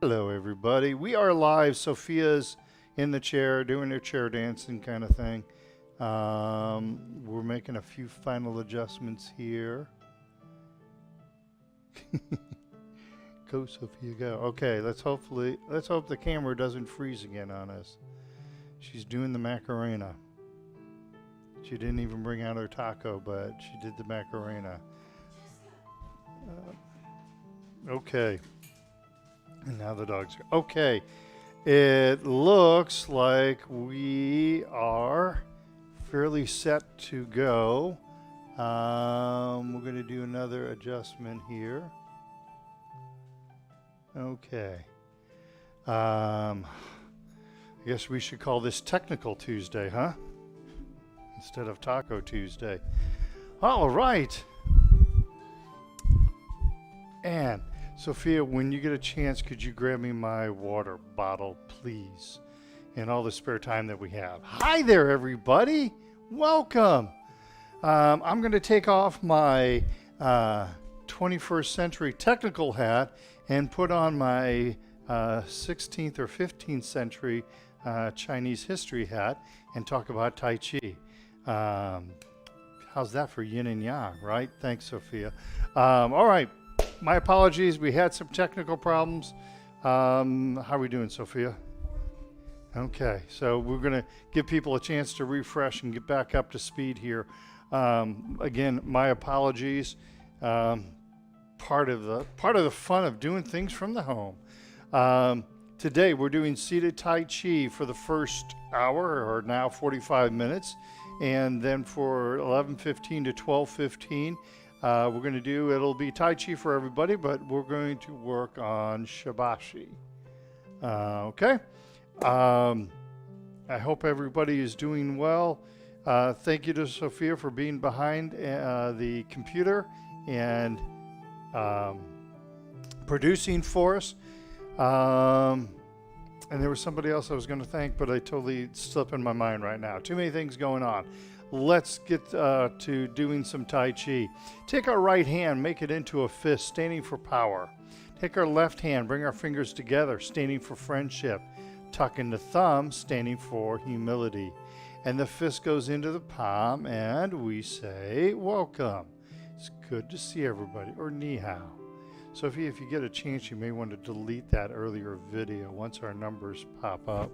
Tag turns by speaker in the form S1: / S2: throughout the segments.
S1: Hello, everybody. We are live. Sophia's in the chair doing her chair dancing kind of thing. We're making a few final adjustments here. Go, Sophia, go. Okay, let's hope the camera doesn't freeze again on us. She's doing the Macarena. She didn't even bring out her taco, but she did the Macarena. Okay. And now the dogs are okay. It looks like we are fairly set to go. We're going to do another adjustment here. Okay. I guess we should call this Technical Tuesday, huh? Instead of Taco Tuesday. All right. And Sophia, when you get a chance, could you grab me my water bottle, please? In all the spare time that we have. Hi there, everybody. Welcome. I'm going to take off my 21st century technical hat and put on my 16th or 15th century Chinese history hat and talk about Tai Chi. How's that for yin and yang, right? Thanks, Sophia. All right. My apologies. We had some technical problems. How are we doing, Sophia? Okay, so we're going to give people a chance to refresh and get back up to speed here. Again, my apologies. Part of the fun of doing things from the home. Today we're doing seated Tai Chi for the first hour, or now 45 minutes, and then for 11:15 to 12:15. We're going to do, it'll be Tai Chi for everybody, but we're going to work on Shibashi. Okay. I hope everybody is doing well. Thank you to Sophia for being behind the computer and producing for us. And there was somebody else I was going to thank, but I totally slipped in my mind right now. Too many things going on. Let's get to doing some Tai Chi. Take our right hand, make it into a fist, standing for power. Take our left hand, bring our fingers together, standing for friendship. Tuck in the thumb, standing for humility. And the fist goes into the palm, and we say, welcome. It's good to see everybody, or ni hao. Sophia, if you get a chance, you may want to delete that earlier video once our numbers pop up.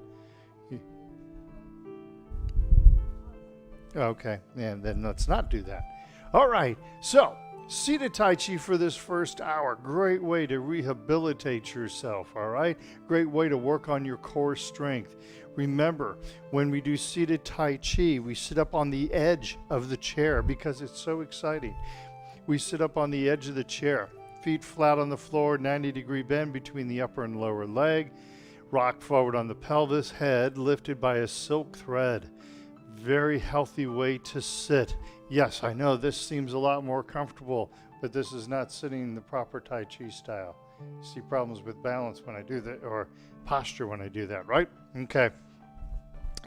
S1: Okay, and then let's not do that. All right, so seated Tai Chi for this first hour. Great way to rehabilitate yourself, all right? Great way to work on your core strength. Remember, when we do seated Tai Chi, we sit up on the edge of the chair because it's so exciting. We sit up on the edge of the chair, feet flat on the floor, 90-degree bend between the upper and lower leg, rock forward on the pelvis, head lifted by a silk thread. Very healthy way to sit. Yes, I know this seems a lot more comfortable, but this is not sitting the proper Tai Chi style. You see problems with balance when I do that, or posture when I do that, right? Okay.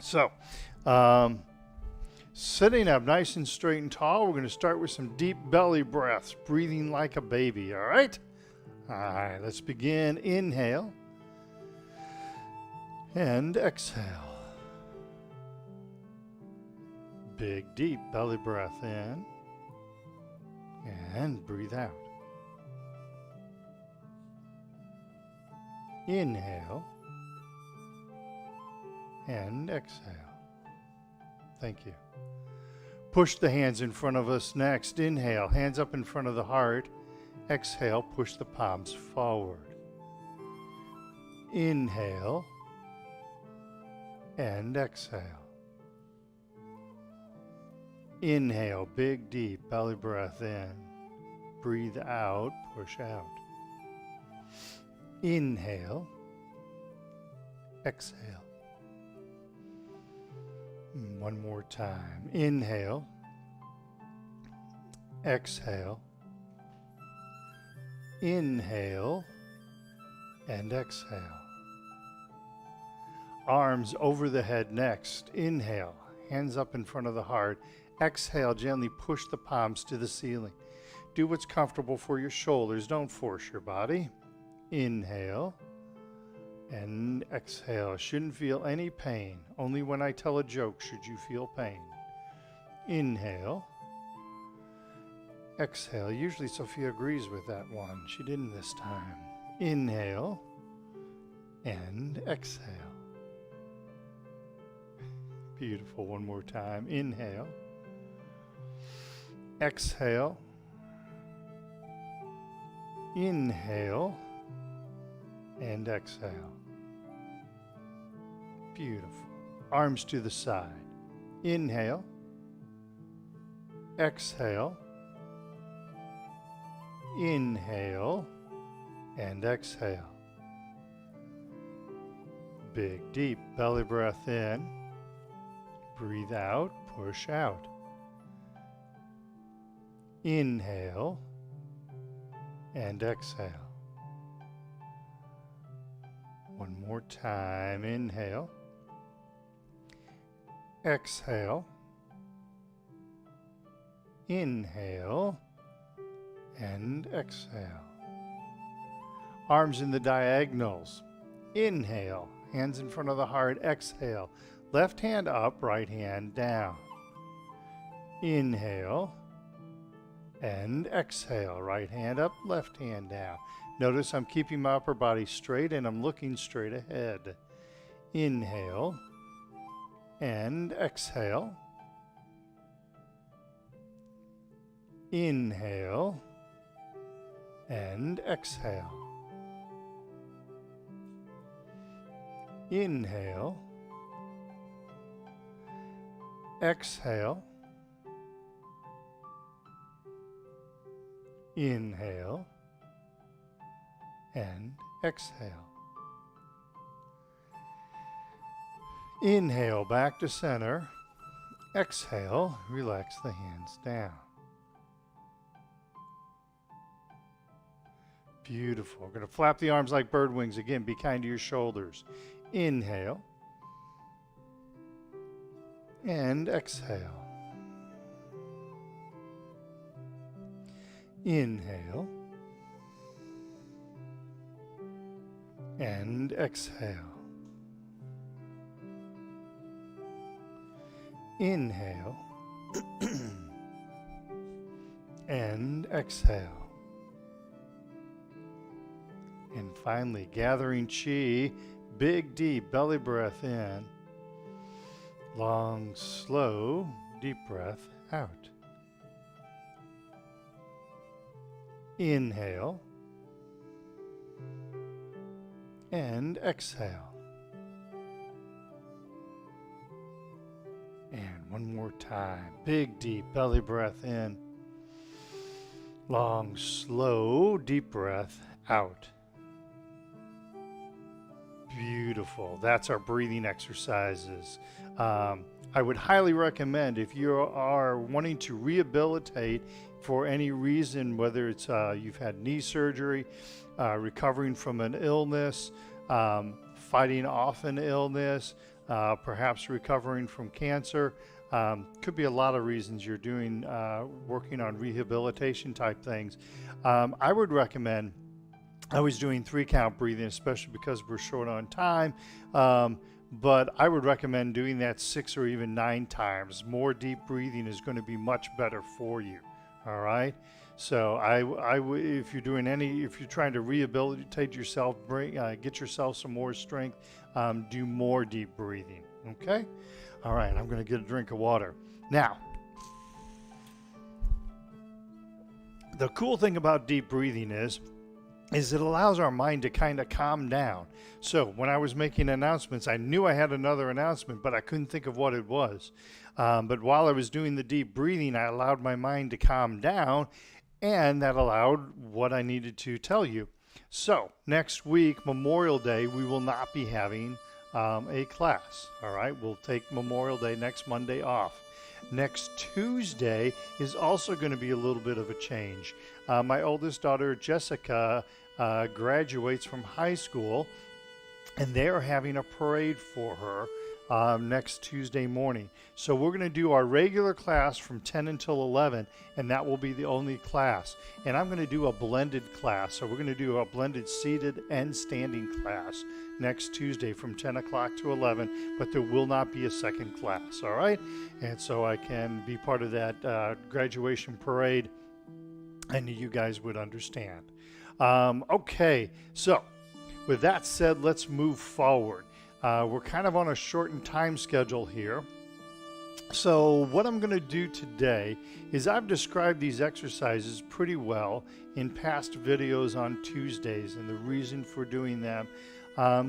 S1: So, sitting up nice and straight and tall, we're going to start with some deep belly breaths, breathing like a baby, all right? All right, let's begin. Inhale and exhale. Big, deep belly breath in and breathe out. Inhale and exhale. Thank you. Push the hands in front of us next. Inhale, hands up in front of the heart. Exhale, push the palms forward. Inhale and exhale. Inhale, big, deep belly breath in. Breathe out, push out. Inhale, exhale. One more time. Inhale, exhale. Inhale and exhale. Arms over the head next. Inhale, hands up in front of the heart. Exhale, gently push the palms to the ceiling. Do what's comfortable for your shoulders. Don't force your body. Inhale and exhale. Shouldn't feel any pain. Only when I tell a joke should you feel pain. Inhale. Exhale. Usually Sophia agrees with that one. She didn't this time. Inhale and exhale. Beautiful. One more time. Inhale. Exhale. Inhale and exhale. Beautiful. Arms to the side. Inhale. Exhale. Inhale and exhale. Big, deep belly breath in. Breathe out, push out. Inhale and exhale. One more time. Inhale. Exhale. Inhale and exhale. Arms in the diagonals. Inhale. Hands in front of the heart. Exhale. Left hand up, right hand down. Inhale and exhale. Right hand up, left hand down. Notice I'm keeping my upper body straight and I'm looking straight ahead. Inhale and exhale. Inhale and exhale. Inhale. Exhale. Inhale and exhale. Inhale back to center. Exhale, relax the hands down. Beautiful. We're going to flap the arms like bird wings. Again, be kind to your shoulders. Inhale and exhale. Inhale and exhale. Inhale and exhale. And finally, gathering chi, big, deep belly breath in. Long, slow, deep breath out. Inhale and exhale. And one more time. Big, deep belly breath in. Long, slow, deep breath out. Beautiful. That's our breathing exercises. I would highly recommend if you are wanting to rehabilitate for any reason, whether it's you've had knee surgery, recovering from an illness, fighting off an illness, perhaps recovering from cancer. Could be a lot of reasons you're doing working on rehabilitation type things. I would recommend I was doing 3-count breathing, especially because we're short on time. But I would recommend doing that 6 or even 9 times. More deep breathing is going to be much better for you. All right. So if you're doing if you're trying to rehabilitate yourself, get yourself some more strength, do more deep breathing. Okay. All right. I'm going to get a drink of water. Now, the cool thing about deep breathing is it allows our mind to kind of calm down. So when I was making announcements, I knew I had another announcement, but I couldn't think of what it was. But while I was doing the deep breathing, I allowed my mind to calm down, and that allowed what I needed to tell you. So next week, Memorial Day, we will not be having a class. All right, we'll take Memorial Day next Monday off. Next Tuesday is also going to be a little bit of a change. My oldest daughter, Jessica, graduates from high school, and they are having a parade for her next Tuesday morning. So we're going to do our regular class from 10 until 11, and that will be the only class. And I'm going to do a blended class. So we're going to do a blended seated and standing class next Tuesday from 10 o'clock to 11, but there will not be a second class, all right? And so I can be part of that graduation parade, and you guys would understand. Okay, so with that said, let's move forward. We're kind of on a shortened time schedule here. So what I'm going to do today is I've described these exercises pretty well in past videos on Tuesdays and the reason for doing them.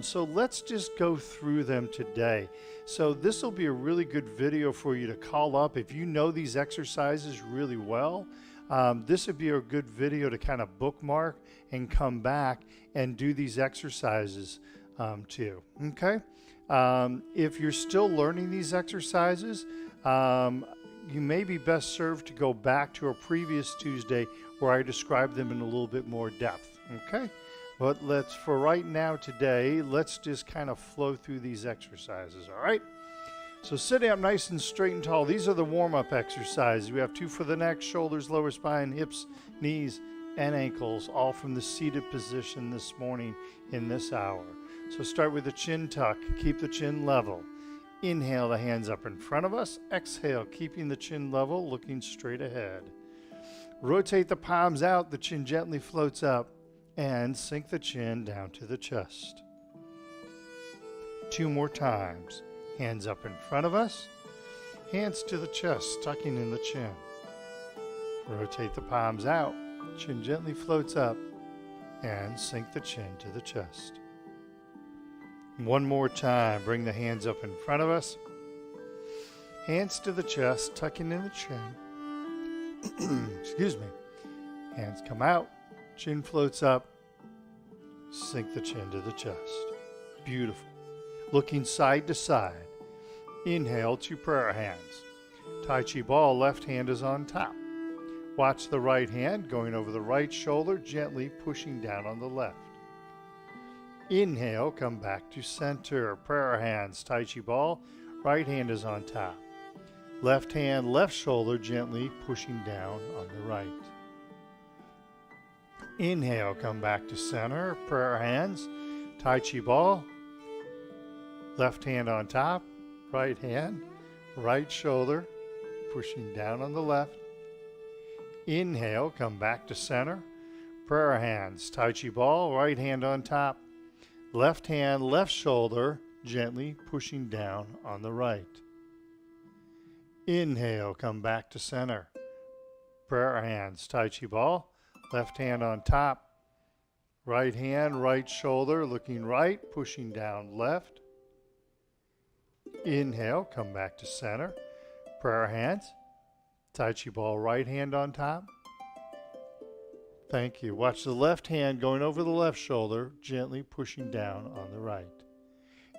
S1: So let's just go through them today. So this will be a really good video for you to call up if you know these exercises really well. This would be a good video to kind of bookmark and come back and do these exercises too. Okay? If you're still learning these exercises, you may be best served to go back to a previous Tuesday where I described them in a little bit more depth. Okay? But for right now today, let's just kind of flow through these exercises, all right? So sitting up nice and straight and tall. These are the warm-up exercises. We have 2 for the neck, shoulders, lower spine, hips, knees, and ankles, all from the seated position this morning in this hour. So start with the chin tuck. Keep the chin level. Inhale, the hands up in front of us. Exhale, keeping the chin level, looking straight ahead. Rotate the palms out. The chin gently floats up. And sink the chin down to the chest. 2 more times. Hands up in front of us. Hands to the chest, tucking in the chin. Rotate the palms out. Chin gently floats up. And sink the chin to the chest. 1 more time. Bring the hands up in front of us. Hands to the chest, tucking in the chin. Excuse me. Hands come out. Chin floats up. Sink the chin to the chest. Beautiful. Looking side to side. Inhale, 2 prayer hands. Tai Chi ball, left hand is on top. Watch the right hand going over the right shoulder, gently pushing down on the left. Inhale, come back to center. Prayer hands, Tai Chi ball, right hand is on top. Left hand, left shoulder, gently pushing down on the right. Inhale, come back to center. Prayer hands, Tai Chi ball. Left hand on top, right hand, right shoulder, pushing down on the left. Inhale, come back to center. Prayer hands, Tai Chi ball, right hand on top. Left hand, left shoulder, gently pushing down on the right. Inhale, come back to center. Prayer hands, Tai Chi ball. Left hand on top, right hand, right shoulder, looking right, pushing down left. Inhale, come back to center. Prayer hands, Tai Chi ball, right hand on top. Thank you. Watch the left hand going over the left shoulder, gently pushing down on the right.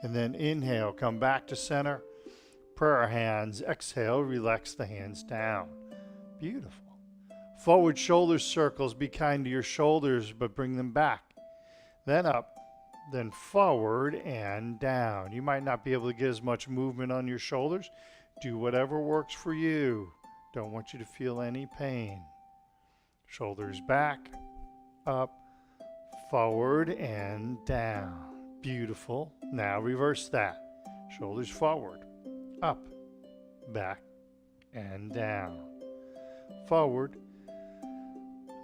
S1: And then inhale, come back to center. Prayer hands, exhale, relax the hands down. Beautiful. Forward shoulder circles, be kind to your shoulders, but bring them back. Then up, then forward and down. You might not be able to get as much movement on your shoulders. Do whatever works for you. Don't want you to feel any pain. Shoulders back, up, forward and down. Beautiful. Now reverse that. Shoulders forward, up, back, and down. Forward,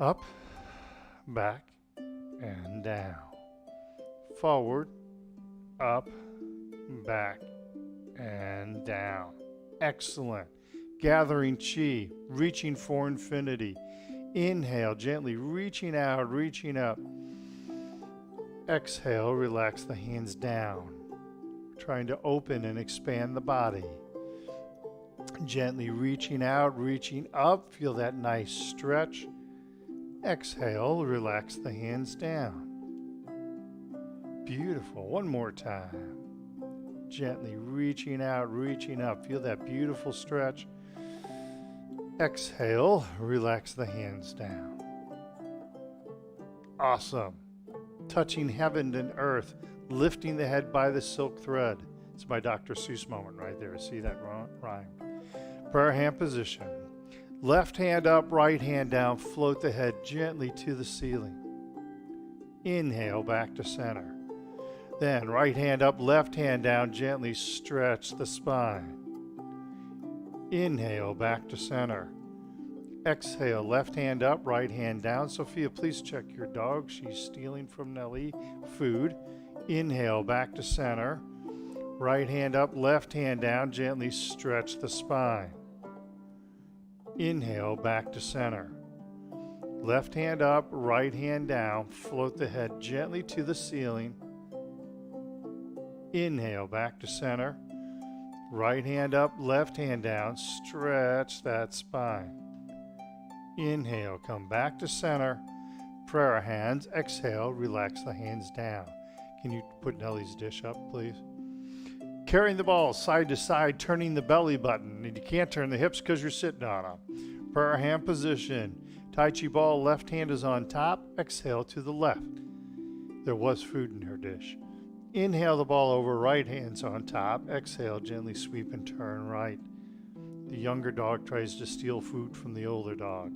S1: up, back, and down. Forward, up, back, and down. Excellent. Gathering chi, reaching for infinity. Inhale, gently reaching out, reaching up. Exhale, relax the hands down. Trying to open and expand the body. Gently reaching out, reaching up. Feel that nice stretch. Exhale, relax the hands down. Beautiful. One more time. Gently reaching out, reaching up. Feel that beautiful stretch. Exhale, relax the hands down. Awesome. Touching heaven and earth, lifting the head by the silk thread. It's my Dr. Seuss moment right there. See that rhyme? Prayer hand position. Left hand up, right hand down. Float the head gently to the ceiling. Inhale, back to center. Then right hand up, left hand down. Gently stretch the spine. Inhale, back to center. Exhale, left hand up, right hand down. Sophia, please check your dog. She's stealing from Nellie food. Inhale, back to center. Right hand up, left hand down. Gently stretch the spine. Inhale, back to center. Left hand up, right hand down. Float the head gently to the ceiling. Inhale, back to center. Right hand up, left hand down. Stretch that spine. Inhale, come back to center. Prayer hands. Exhale, relax the hands down. Can you put Nellie's dish up, please? Carrying the ball side to side, turning the belly button. And you can't turn the hips because you're sitting on them. Prayer hand position. Tai Chi ball, left hand is on top. Exhale to the left. There was food in her dish. Inhale the ball over, right hand's on top. Exhale, gently sweep and turn right. The younger dog tries to steal food from the older dog.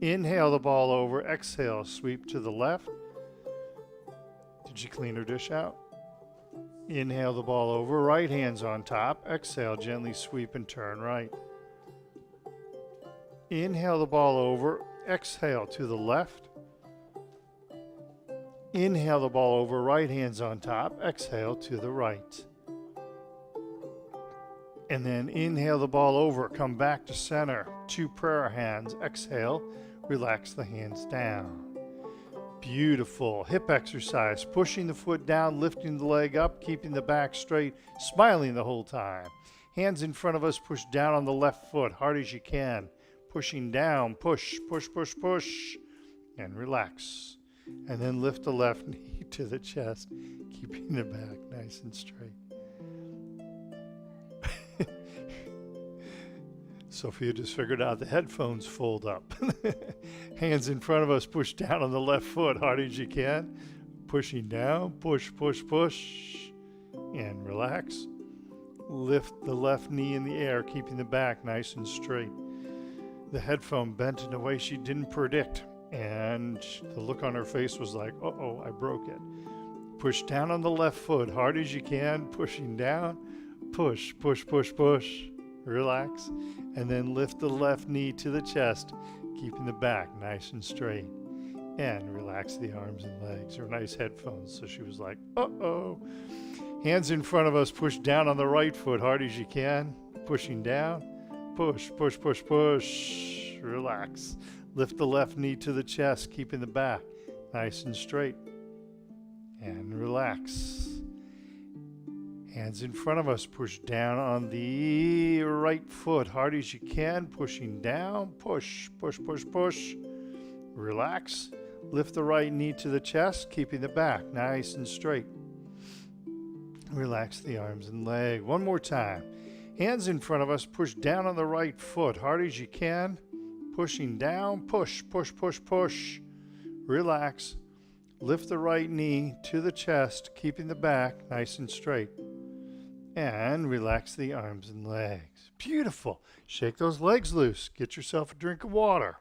S1: Inhale the ball over, exhale, sweep to the left. Did she clean her dish out? Inhale the ball over, right hand's on top. Exhale, gently sweep and turn right. Inhale the ball over, exhale to the left. Inhale the ball over, right hand's on top. Exhale to the right. And then inhale the ball over, come back to center. 2 prayer hands. Exhale, relax the hands down. Beautiful. Hip exercise. Pushing the foot down, lifting the leg up, keeping the back straight, smiling the whole time. Hands in front of us, push down on the left foot, hard as you can. Pushing down, push, push, push, push, and relax. And then lift the left knee to the chest, keeping the back nice and straight. Sophia just figured out the headphones fold up. Hands in front of us, push down on the left foot, hard as you can. Pushing down, push, push, push, and relax. Lift the left knee in the air, keeping the back nice and straight. The headphone bent in a way she didn't predict, and the look on her face was like, uh-oh, I broke it. Push down on the left foot, hard as you can, pushing down, push, push, push, push. Relax, and then lift the left knee to the chest, keeping the back nice and straight. And relax the arms and legs. Her nice headphones, so she was like, uh-oh. Hands in front of us, push down on the right foot, hard as you can. Pushing down, push, push, push, push. Relax. Lift the left knee to the chest, keeping the back nice and straight. And relax. Hands in front of us, push down on the right foot, hard as you can, pushing down, push, push, push, push. Relax. Lift the right knee to the chest, keeping the back nice and straight. Relax the arms and leg. One more time. Hands in front of us, push down on the right foot, hard as you can, pushing down, push, push, push, push. Relax. Lift the right knee to the chest, keeping the back nice and straight. And relax the arms and legs. Beautiful. Shake those legs loose. Get yourself a drink of water.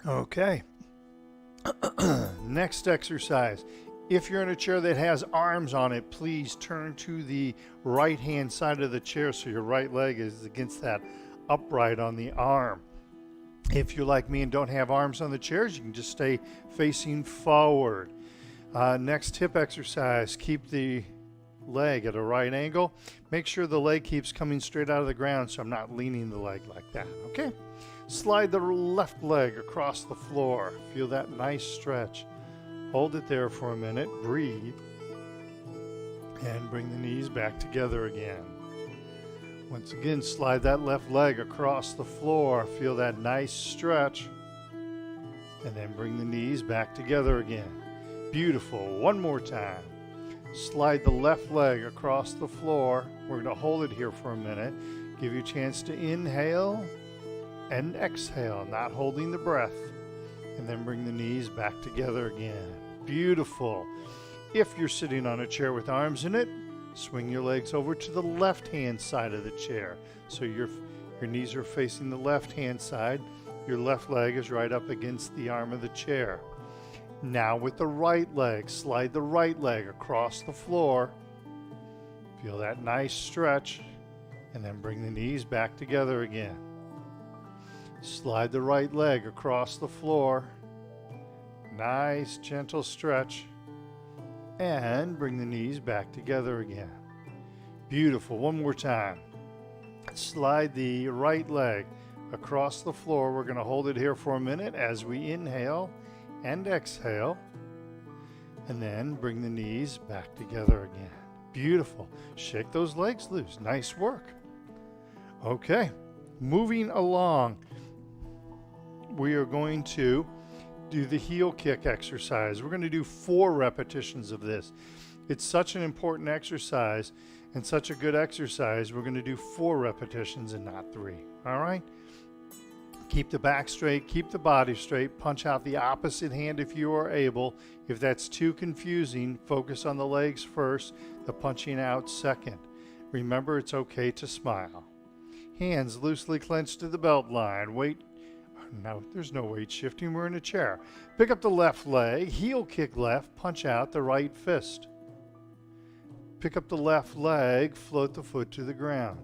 S1: Okay. Next exercise. If you're in a chair that has arms on it, please turn to the right-hand side of the chair so your right leg is against that upright on the arm. If you're like me and don't have arms on the chairs, you can just stay facing forward. Next hip exercise, keep the leg at a right angle. Make sure the leg keeps coming straight out of the ground so I'm not leaning the leg like that, okay? Slide the left leg across the floor. Feel that nice stretch. Hold it there for a minute, breathe, and bring the knees back together again. Once again, slide that left leg across the floor. Feel that nice stretch, and then bring the knees back together again. Beautiful. One more time. Slide the left leg across the floor. We're going to hold it here for a minute. Give you a chance to inhale and exhale, not holding the breath. And then bring the knees back together again. Beautiful. If you're sitting on a chair with arms in it, swing your legs over to the left-hand side of the chair. So your knees are facing the left-hand side. Your left leg is right up against the arm of the chair. Now with the right leg, slide the right leg across the floor. Feel that nice stretch, and then bring the knees back together again. Slide the right leg across the floor. Nice gentle stretch, and bring the knees back together again. Beautiful. One more time. Slide the right leg across the floor. We're going to hold it here for a minute as we inhale and exhale, and then bring the knees back together again. Beautiful. Shake those legs loose. Nice work. Okay, moving along, we are going to do the heel kick exercise. We're going to do 4 repetitions of this. It's such an important exercise and such a good exercise. We're going to do 4 repetitions and not 3. All right? Keep the back straight, keep the body straight, punch out the opposite hand if you are able. If that's too confusing, focus on the legs first, the punching out second. Remember, it's okay to smile. Hands loosely clenched to the belt line. Weight, no, there's no weight shifting, we're in a chair. Pick up the left leg, heel kick left, punch out the right fist. Pick up the left leg, float the foot to the ground.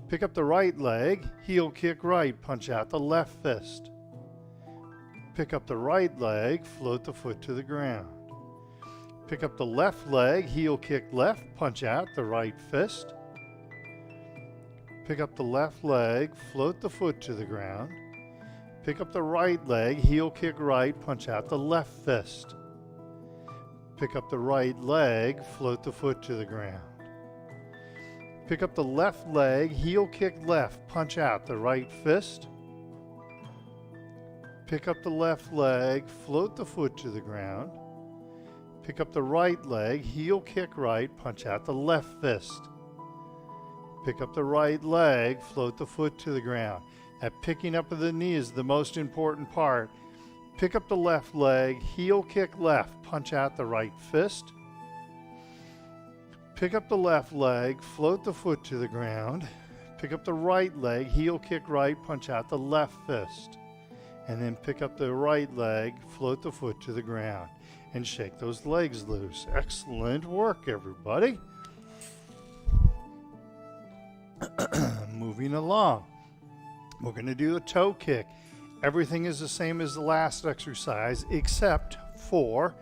S1: Pick up the right leg, heel kick right, punch out the left fist. Pick up the right leg, float the foot to the ground. Pick up the left leg, heel kick left, punch out the right fist. Pick up the left leg, float the foot to the ground. Pick up the right leg, heel kick right, punch out the left fist. Pick up the right leg, float the foot to the ground. Pick up the left leg, heel kick left, punch out the right fist. Pick up the left leg, float the foot to the ground. Pick up the right leg, heel kick right, punch out the left fist. Pick up the right leg, float the foot to the ground. That picking up of the knee is the most important part. Pick up the left leg, heel kick left, punch out the right fist. Pick up the left leg, float the foot to the ground. Pick up the right leg, heel kick right, punch out the left fist. And then pick up the right leg, float the foot to the ground. And shake those legs loose. Excellent work, everybody. Moving along. We're going to do a toe kick. Everything is the same as the last exercise except for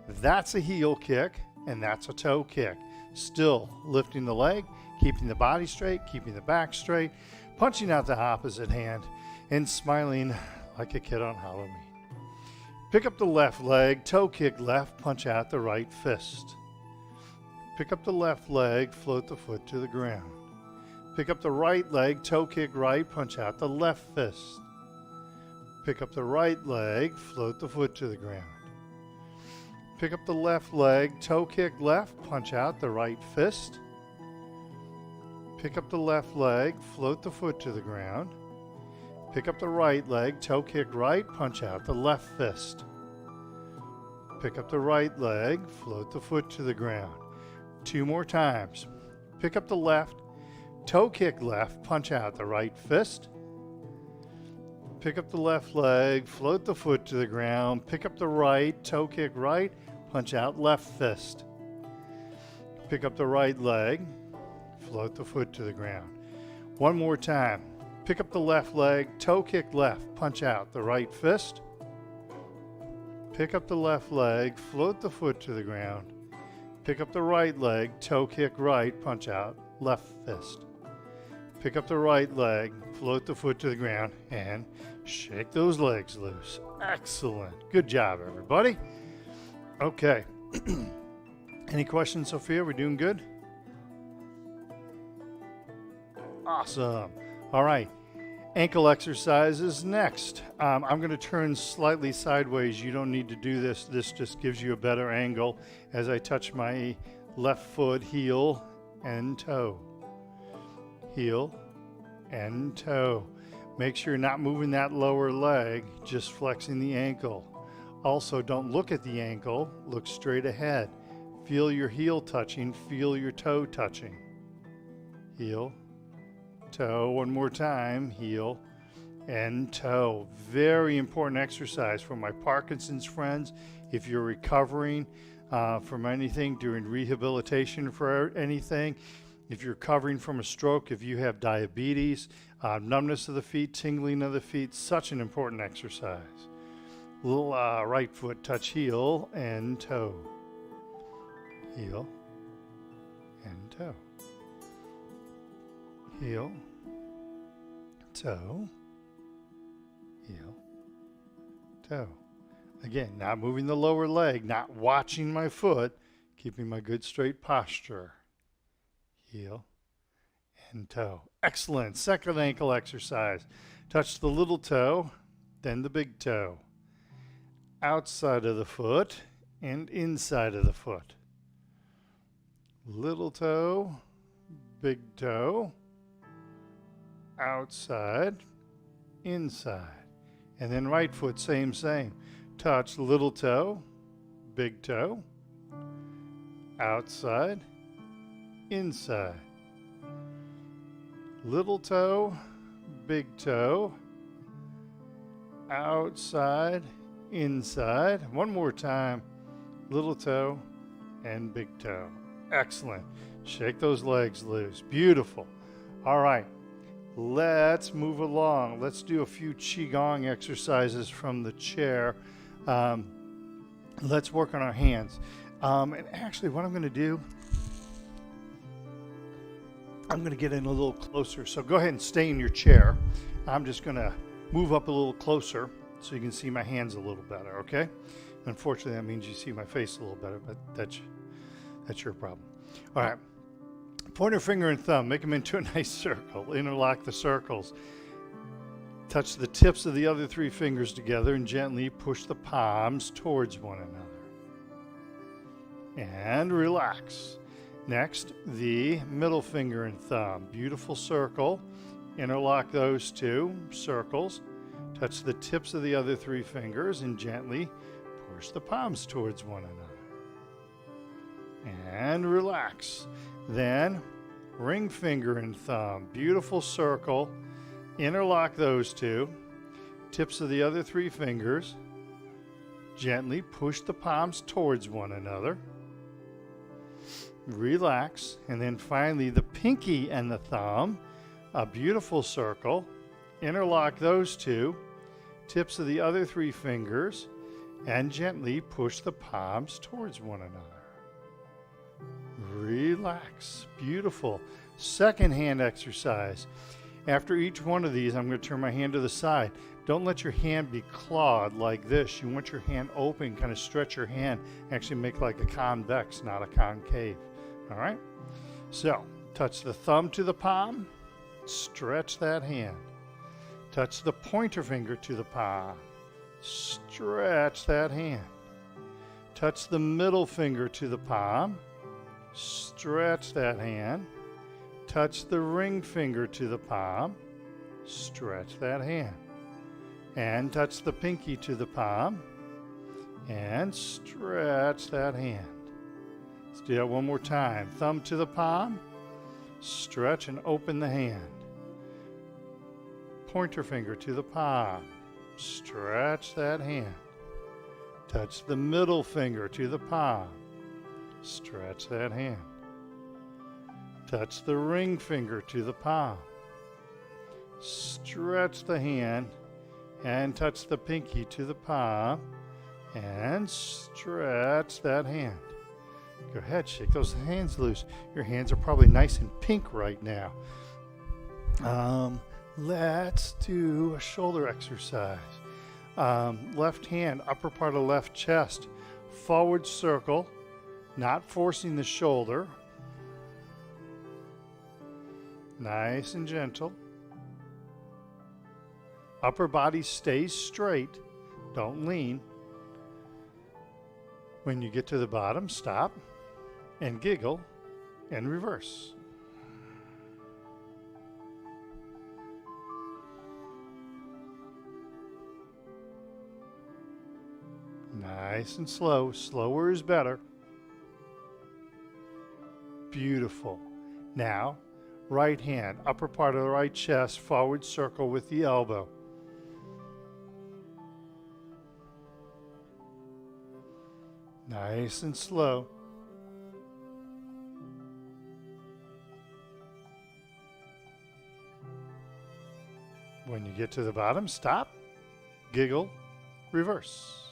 S1: that's a heel kick and that's a toe kick. Still lifting the leg, keeping the body straight, keeping the back straight, punching out the opposite hand, and smiling like a kid on Halloween. Pick up the left leg, toe kick left, punch out the right fist. Pick up the left leg, float the foot to the ground. Pick up the right leg, toe kick right, punch out the left fist. Pick up the right leg, float the foot to the ground. Pick up the left leg, toe kick left, punch out the right fist. Pick up the left leg, float the foot to the ground. Pick up the right leg, toe kick right, punch out the left fist. Pick up the right leg, float the foot to the ground. 2 more times. Pick up the left, toe kick left, punch out the right fist. Pick up the left leg, float the foot to the ground. Pick up the right, toe kick right, punch out left fist. Pick up the right leg, float the foot to the ground. 1 more time. Pick up the left leg, toe kick left, punch out the right fist. Pick up the left leg, float the foot to the ground. Pick up the right leg, toe kick right, punch out left fist. Pick up the right leg, float the foot to the ground, and shake those legs loose. Excellent. Good job, everybody. Okay. Any questions, Sophia? We're doing good? Awesome. All right. Ankle exercises next. I'm going to turn slightly sideways. You don't need to do this. This just gives you a better angle as I touch my left foot, heel and toe. Heel and toe. Make sure you're not moving that lower leg, just flexing the ankle. Also, don't look at the ankle, look straight ahead. Feel your heel touching, feel your toe touching. Heel, toe, one more time, heel and toe. Very important exercise for my Parkinson's friends. If you're recovering from anything, during rehabilitation for anything, if you're recovering from a stroke, if you have diabetes, numbness of the feet, tingling of the feet, such an important exercise. Little right foot touch heel and toe. Heel and toe. Heel, toe, heel, toe. Again, not moving the lower leg, not watching my foot, keeping my good straight posture. Heel and toe. Excellent. Second ankle exercise. Touch the little toe, then the big toe. Outside of the foot and inside of the foot. Little toe, big toe, outside, inside. And then right foot, same. Touch little toe, big toe, outside, inside. Little toe, big toe, outside, inside. One more time. Little toe and big toe. Excellent. Shake those legs loose. Beautiful. All right. Let's move along. Let's do a few QiGong exercises from the chair. Let's work on our hands. And actually, what I'm going to do, I'm going to get in a little closer. So go ahead and stay in your chair. I'm just going to move up a little closer so you can see my hands a little better, okay? Unfortunately, that means you see my face a little better, but that's your problem. All right. Pointer finger and thumb, make them into a nice circle. Interlock the circles. Touch the tips of the other three fingers together and gently push the palms towards one another. And relax. Next, the middle finger and thumb. Beautiful circle. Interlock those two circles. Touch the tips of the other three fingers and gently push the palms towards one another. And relax. Then, ring finger and thumb. Beautiful circle. Interlock those two. Tips of the other three fingers. Gently push the palms towards one another. Relax. And then finally, the pinky and the thumb. A beautiful circle. Interlock those two. Tips of the other three fingers. And gently push the palms towards one another. Relax. Beautiful. Second hand exercise. After each one of these, I'm going to turn my hand to the side. Don't let your hand be clawed like this. You want your hand open, kind of stretch your hand, actually make like a convex, not a concave. All right? So, touch the thumb to the palm, stretch that hand. Touch the pointer finger to the palm, stretch that hand. Touch the middle finger to the palm, stretch that hand. Touch the ring finger to the palm, stretch that hand. And touch the pinky to the palm, and stretch that hand. Let's do that one more time. Thumb to the palm, stretch and open the hand. Pointer finger to the palm, stretch that hand. Touch the middle finger to the palm, stretch that hand. Touch the ring finger to the palm. Stretch the hand and touch the pinky to the palm and stretch that hand. Go ahead, shake those hands loose. Your hands are probably nice and pink right now. Let's do a shoulder exercise. Left hand, upper part of left chest, forward circle, not forcing the shoulder. Nice and gentle. Upper body stays straight. Don't lean. When you get to the bottom, stop and giggle and reverse. Nice and slow. Slower is better. Beautiful. Now, right hand, upper part of the right chest, forward circle with the elbow. Nice and slow. When you get to the bottom, stop, giggle, reverse.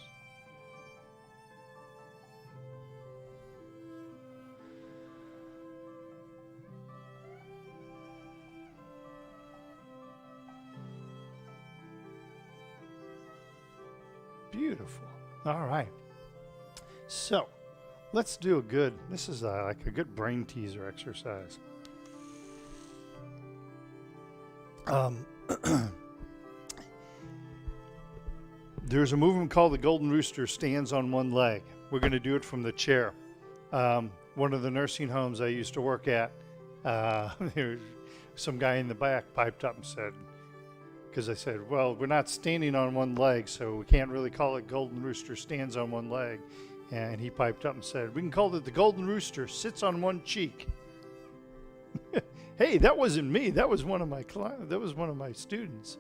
S1: Beautiful. All right. So, let's do a good, this is like a good brain teaser exercise. There's a movement called the Golden Rooster stands on one leg. We're going to do it from the chair. One of the nursing homes I used to work at, there, some guy in the back piped up and said, because I said, well, we're not standing on one leg, so we can't really call it Golden Rooster stands on one leg. And he piped up and said, we can call it the Golden Rooster sits on one cheek. Hey, that wasn't me. That was one of my that was one of my students.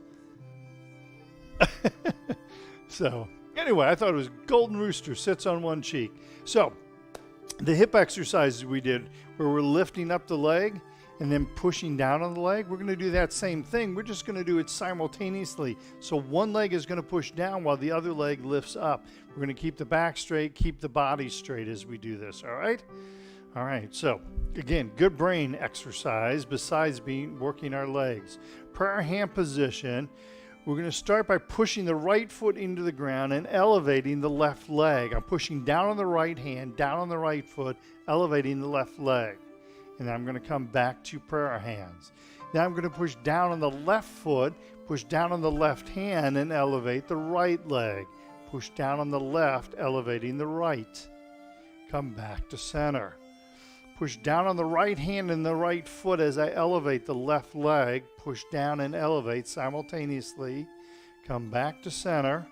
S1: So anyway, I thought it was Golden Rooster sits on one cheek. So the hip exercises we did where we're lifting up the leg and then pushing down on the leg, we're going to do that same thing. We're just going to do it simultaneously. So one leg is going to push down while the other leg lifts up. We're going to keep the back straight, keep the body straight as we do this, all right? All right, so again, good brain exercise besides working our legs. Prayer hand position. We're going to start by pushing the right foot into the ground and elevating the left leg. I'm pushing down on the right hand, down on the right foot, elevating the left leg. And then I'm going to come back to prayer hands. Now I'm going to push down on the left foot, push down on the left hand, and elevate the right leg. Push down on the left, elevating the right. Come back to center. Push down on the right hand and the right foot as I elevate the left leg. Push down and elevate simultaneously. Come back to center.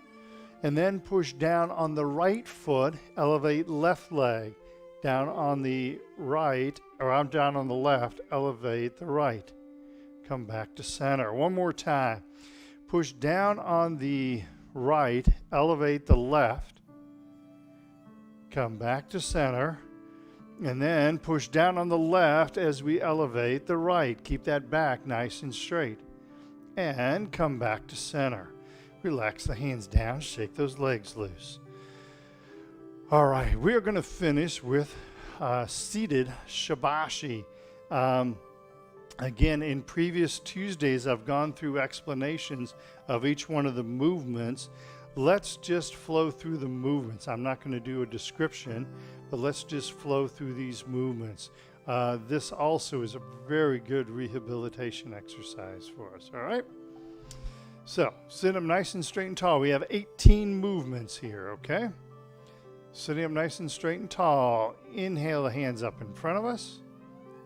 S1: And then push down on the right foot, elevate left leg. Down on the right, or I'm down on the left, elevate the right. Come back to center. One more time. Push down on the right, elevate the left. Come back to center. And then push down on the left as we elevate the right. Keep that back nice and straight. And come back to center. Relax the hands down, shake those legs loose. All right, we are going to finish with seated shabashi. Again, in previous Tuesdays, I've gone through explanations of each one of the movements. Let's just flow through the movements. I'm not going to do a description, but let's just flow through these movements. This also is a very good rehabilitation exercise for us, all right? So, sit up nice and straight and tall. We have 18 movements here, okay? Sitting up nice and straight and tall. Inhale the hands up in front of us.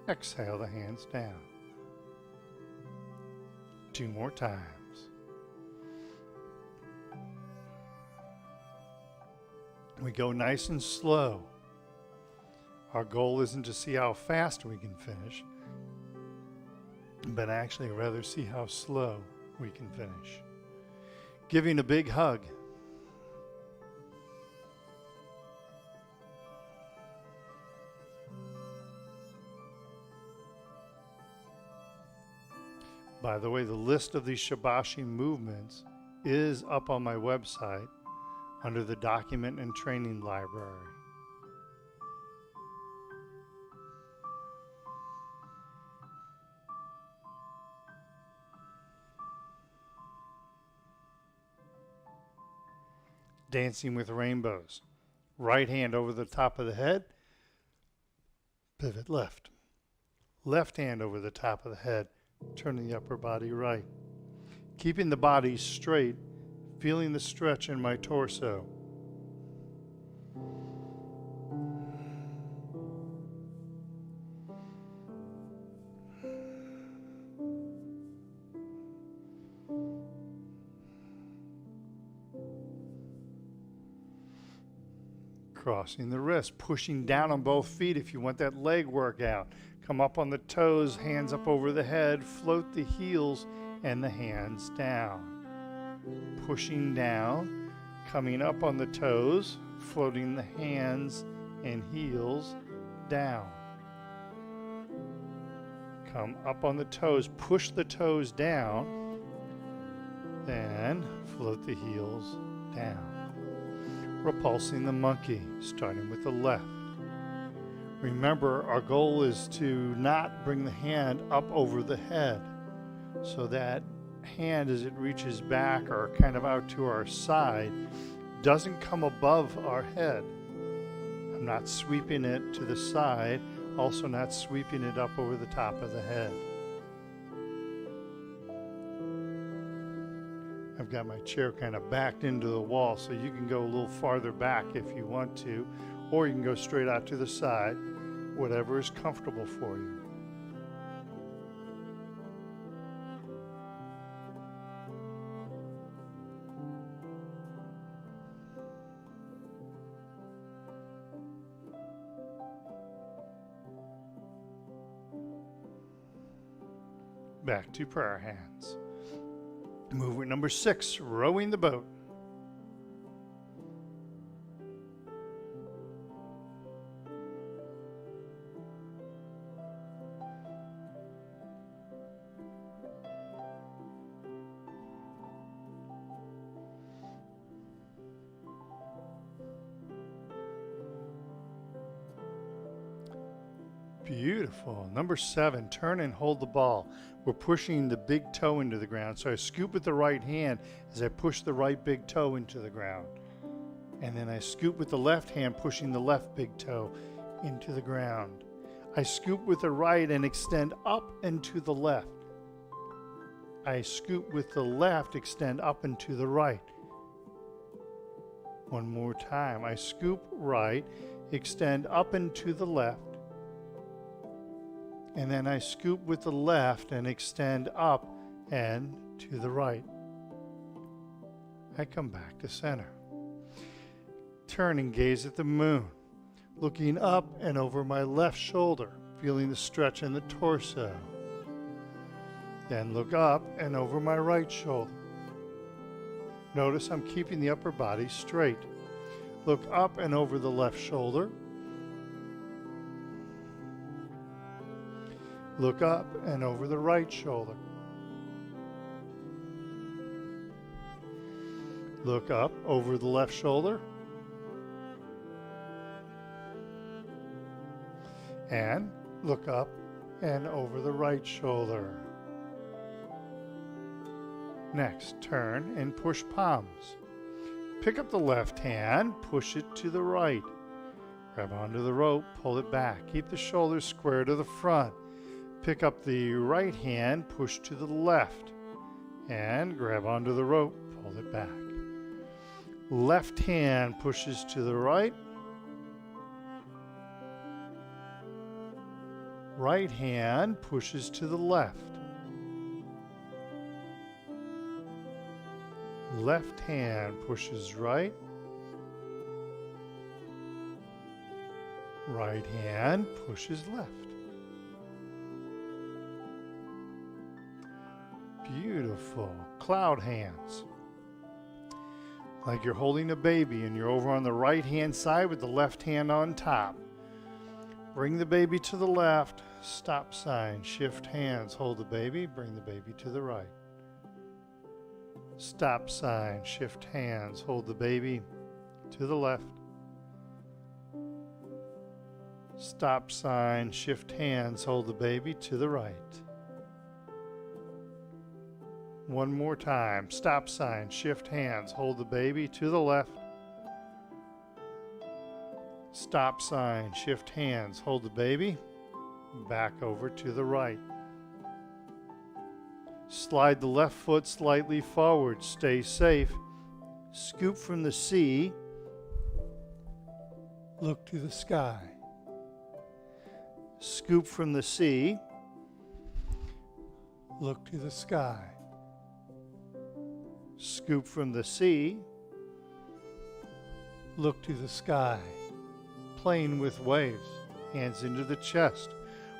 S1: Exhale the hands down. 2 more times. We go nice and slow. Our goal isn't to see how fast we can finish, but actually rather see how slow we can finish. Giving a big hug. By the way, the list of these shabashi movements is up on my website under the Document and Training Library. Dancing with rainbows. Right hand over the top of the head. Pivot left. Left hand over the top of the head. Turning the upper body right. Keeping the body straight, feeling the stretch in my torso. Crossing the wrist, pushing down on both feet if you want that leg workout. Come up on the toes, hands up over the head, float the heels and the hands down. Pushing down, coming up on the toes, floating the hands and heels down. Come up on the toes, push the toes down, then float the heels down. Repulsing the monkey, starting with the left. Remember, our goal is to not bring the hand up over the head, so that hand as it reaches back or kind of out to our side doesn't come above our head. I'm not sweeping it to the side, also not sweeping it up over the top of the head. I've got my chair kind of backed into the wall, so you can go a little farther back if you want to, or you can go straight out to the side, whatever is comfortable for you. Back to prayer hands. Movement number 6, rowing the boat. Beautiful. Number 7, turn and hold the ball. We're pushing the big toe into the ground. So I scoop with the right hand as I push the right big toe into the ground. And then I scoop with the left hand, pushing the left big toe into the ground. I scoop with the right and extend up and to the left. I scoop with the left, extend up and to the right. One more time. I scoop right, extend up and to the left. And then I scoop with the left and extend up and to the right. I come back to center. Turn and gaze at the moon, looking up and over my left shoulder, feeling the stretch in the torso. Then look up and over my right shoulder. Notice I'm keeping the upper body straight. Look up and over the left shoulder. Look up and over the right shoulder. Look up over the left shoulder. And look up and over the right shoulder. Next, turn and push palms. Pick up the left hand, push it to the right. Grab onto the rope, pull it back. Keep the shoulders square to the front. Pick up the right hand, push to the left, and grab onto the rope, pull it back. Left hand pushes to the right. Right hand pushes to the left. Left hand pushes right. Right hand pushes left. Beautiful. Cloud hands. Like you're holding a baby and you're over on the right hand side with the left hand on top. Bring the baby to the left. Stop sign. Shift hands. Hold the baby. Bring the baby to the right. Stop sign. Shift hands. Hold the baby to the left. Stop sign. Shift hands. Hold the baby to the right. One more time. Stop sign. Shift hands. Hold the baby to the left. Stop sign. Shift hands. Hold the baby back over to the right. Slide the left foot slightly forward. Stay safe. Scoop from the sea. Look to the sky. Scoop from the sea. Look to the sky. Scoop from the sea. Look to the sky. playing with waves. Hands into the chest.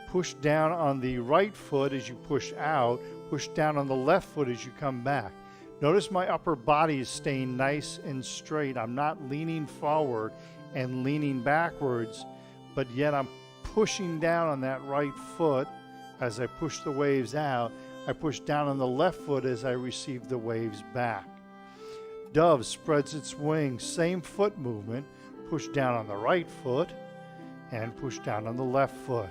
S1: Push down on the right foot as you push out. Push down on the left foot as you come back. Notice my upper body is staying nice and straight. I'm not leaning forward and leaning backwards, but yet I'm pushing down on that right foot as I push the waves out. I push down on the left foot as I receive the waves back. Dove spreads its wings, same foot movement. Push down on the right foot and push down on the left foot.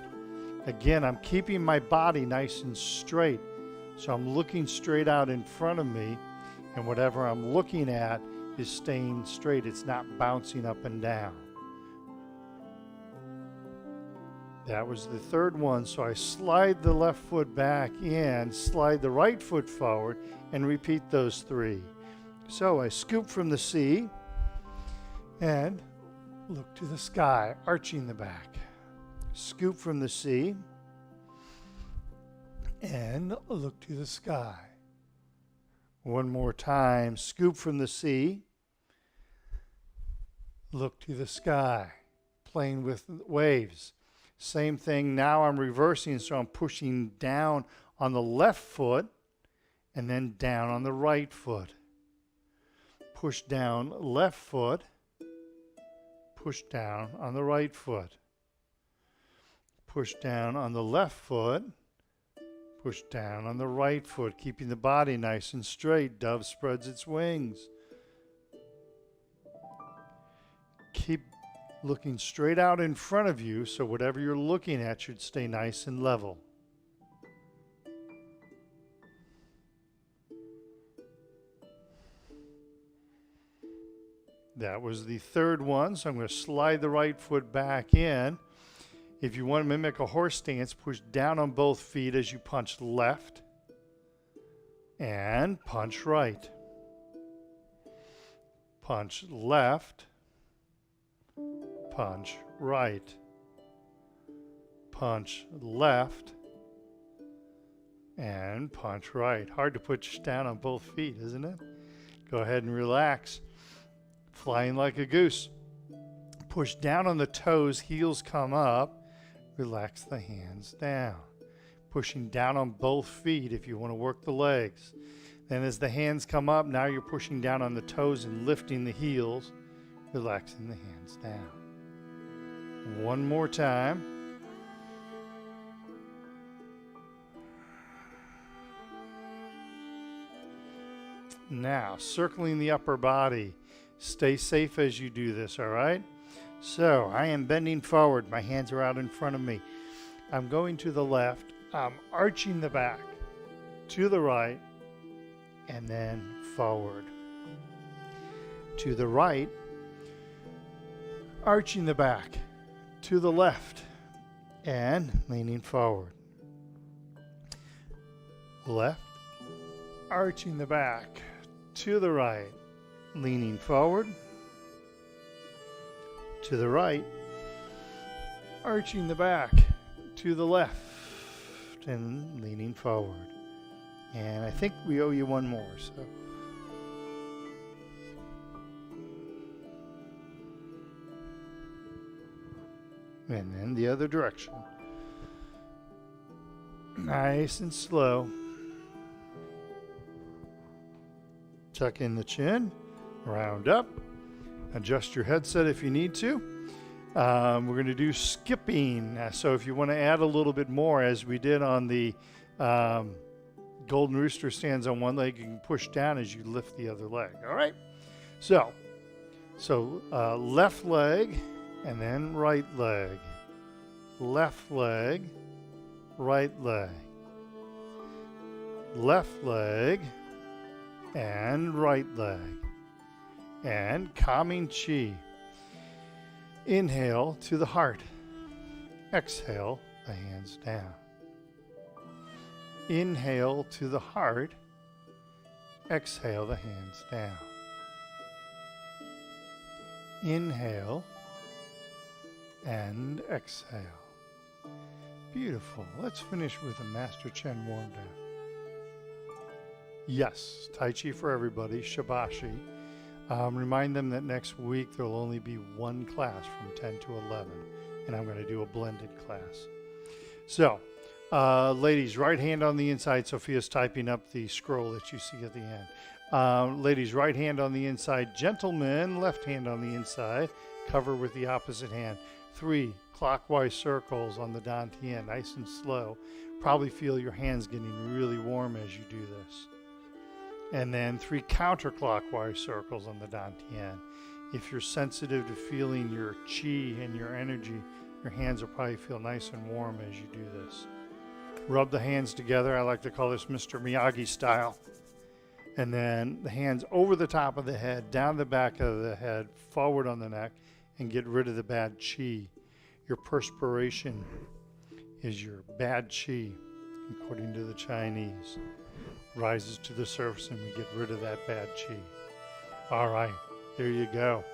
S1: Again, I'm keeping my body nice and straight. So I'm looking straight out in front of me, and whatever I'm looking at is staying straight. It's not bouncing up and down. That was the third one. So I slide the left foot back in, slide the right foot forward, and repeat those three. So I scoop from the sea and look to the sky, arching the back. Scoop from the sea and look to the sky. One more time. Scoop from the sea, look to the sky, playing with waves. Same thing. Now I'm reversing, so I'm pushing down on the left foot and then down on the right foot. Push down left foot, push down on the right foot. Push down on the left foot, push down on the right foot, keeping the body nice and straight. Dove spreads its wings. Keep looking straight out in front of you, so whatever you're looking at should stay nice and level. That was the third one, so I'm going to slide the right foot back in. If you want to mimic a horse stance, push down on both feet as you punch left and punch right. Punch left, punch right, punch left, and punch right. Hard to push down on both feet, isn't it? Go ahead and relax. Flying like a goose. Push down on the toes, heels come up. Relax the hands down. Pushing down on both feet if you want to work the legs. Then as the hands come up, now you're pushing down on the toes and lifting the heels, relaxing the hands down. One more time. Now, circling the upper body. Stay safe as you do this, all right? So I am bending forward. My hands are out in front of me. I'm going to the left. I'm arching the back to the right and then forward. To the right, arching the back to the left and leaning forward. Left, arching the back to the right, leaning forward. To the right, arching the back to the left and leaning forward. And I think we owe you one more. So and then the other direction. Nice and slow. Tuck in the chin, round up. Adjust your headset if you need to. We're going to do skipping. So if you want to add a little bit more, as we did on the Golden Rooster stands on one leg, you can push down as you lift the other leg. All right? So left leg and then right leg. Left leg, right leg. Left leg and right leg. And calming chi. Inhale to the heart. Exhale the hands down. Inhale to the heart. Exhale the hands down. Inhale and exhale. Beautiful. Let's finish with a Master Chen warm down. Yes, Tai Chi for everybody, Shibashi. Remind them that next week there will only be one class from 10 to 11, and I'm going to do a blended class. So, ladies, right hand on the inside. Sophia's typing up the scroll that you see at the end. Ladies, right hand on the inside. Gentlemen, left hand on the inside. Cover with the opposite hand. 3 clockwise circles on the dantian, nice and slow. Probably feel your hands getting really warm as you do this. And then 3 counterclockwise circles on the dantian. If you're sensitive to feeling your chi and your energy, your hands will probably feel nice and warm as you do this. Rub the hands together. I like to call this Mr. Miyagi style. And then the hands over the top of the head, down the back of the head, forward on the neck, and get rid of the bad chi. Your perspiration is your bad chi, according to the Chinese. Rises to the surface and we get rid of that bad chi. All right, there you go.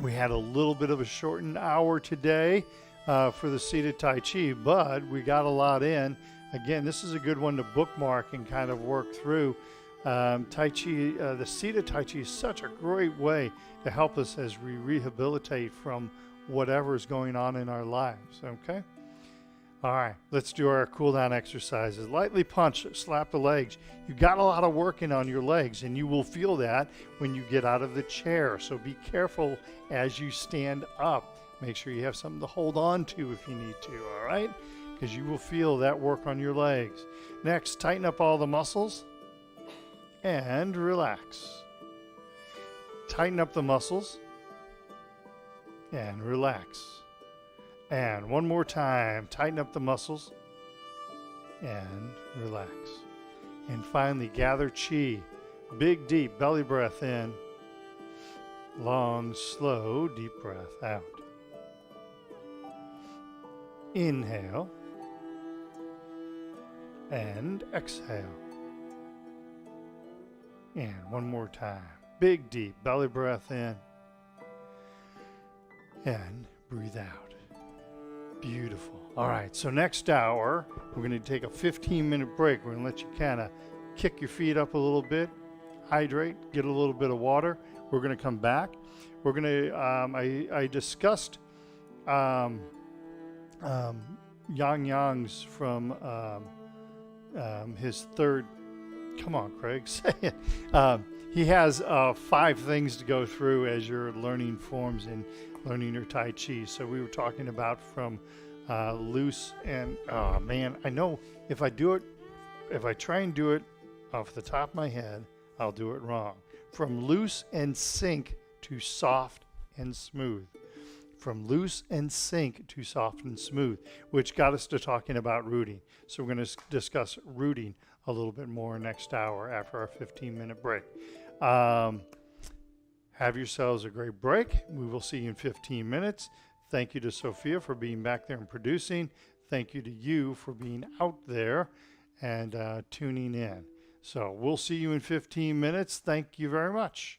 S1: We had a little bit of a shortened hour today for the seated Tai Chi, but we got a lot in. Again, this is a good one to bookmark and kind of work through. Tai Chi, the seated Tai Chi is such a great way to help us as we rehabilitate from whatever is going on in our lives, okay? All right, let's do our cool down exercises. Lightly punch, slap the legs. You got a lot of working on your legs, and you will feel that when you get out of the chair. So be careful as you stand up. Make sure you have something to hold on to if you need to, all right? Because you will feel that work on your legs. Next, tighten up all the muscles and relax. Tighten up the muscles and relax. And one more time, tighten up the muscles and relax. And finally, gather chi. Big, deep belly breath in. Long, slow, deep breath out. Inhale and exhale. And one more time. Big, deep belly breath in and breathe out. Beautiful. All right, so next hour, we're going to take a 15-minute break. We're going to let you kind of kick your feet up a little bit, hydrate, get a little bit of water. We're going to come back. We're going to, I discussed Yang Yang's from his third, come on, Craig, say it. He has 5 things to go through as you're learning forms and learning your Tai Chi. So we were talking about from loose and, oh man, I know if I try and do it off the top of my head, I'll do it wrong. From loose and sink to soft and smooth. From loose and sink to soft and smooth, which got us to talking about rooting. So we're going to discuss rooting a little bit more next hour after our 15-minute break. Have yourselves a great break. We will see you in 15 minutes. Thank you to Sophia for being back there and producing. Thank you to you for being out there and tuning in. So we'll see you in 15 minutes. Thank you very much.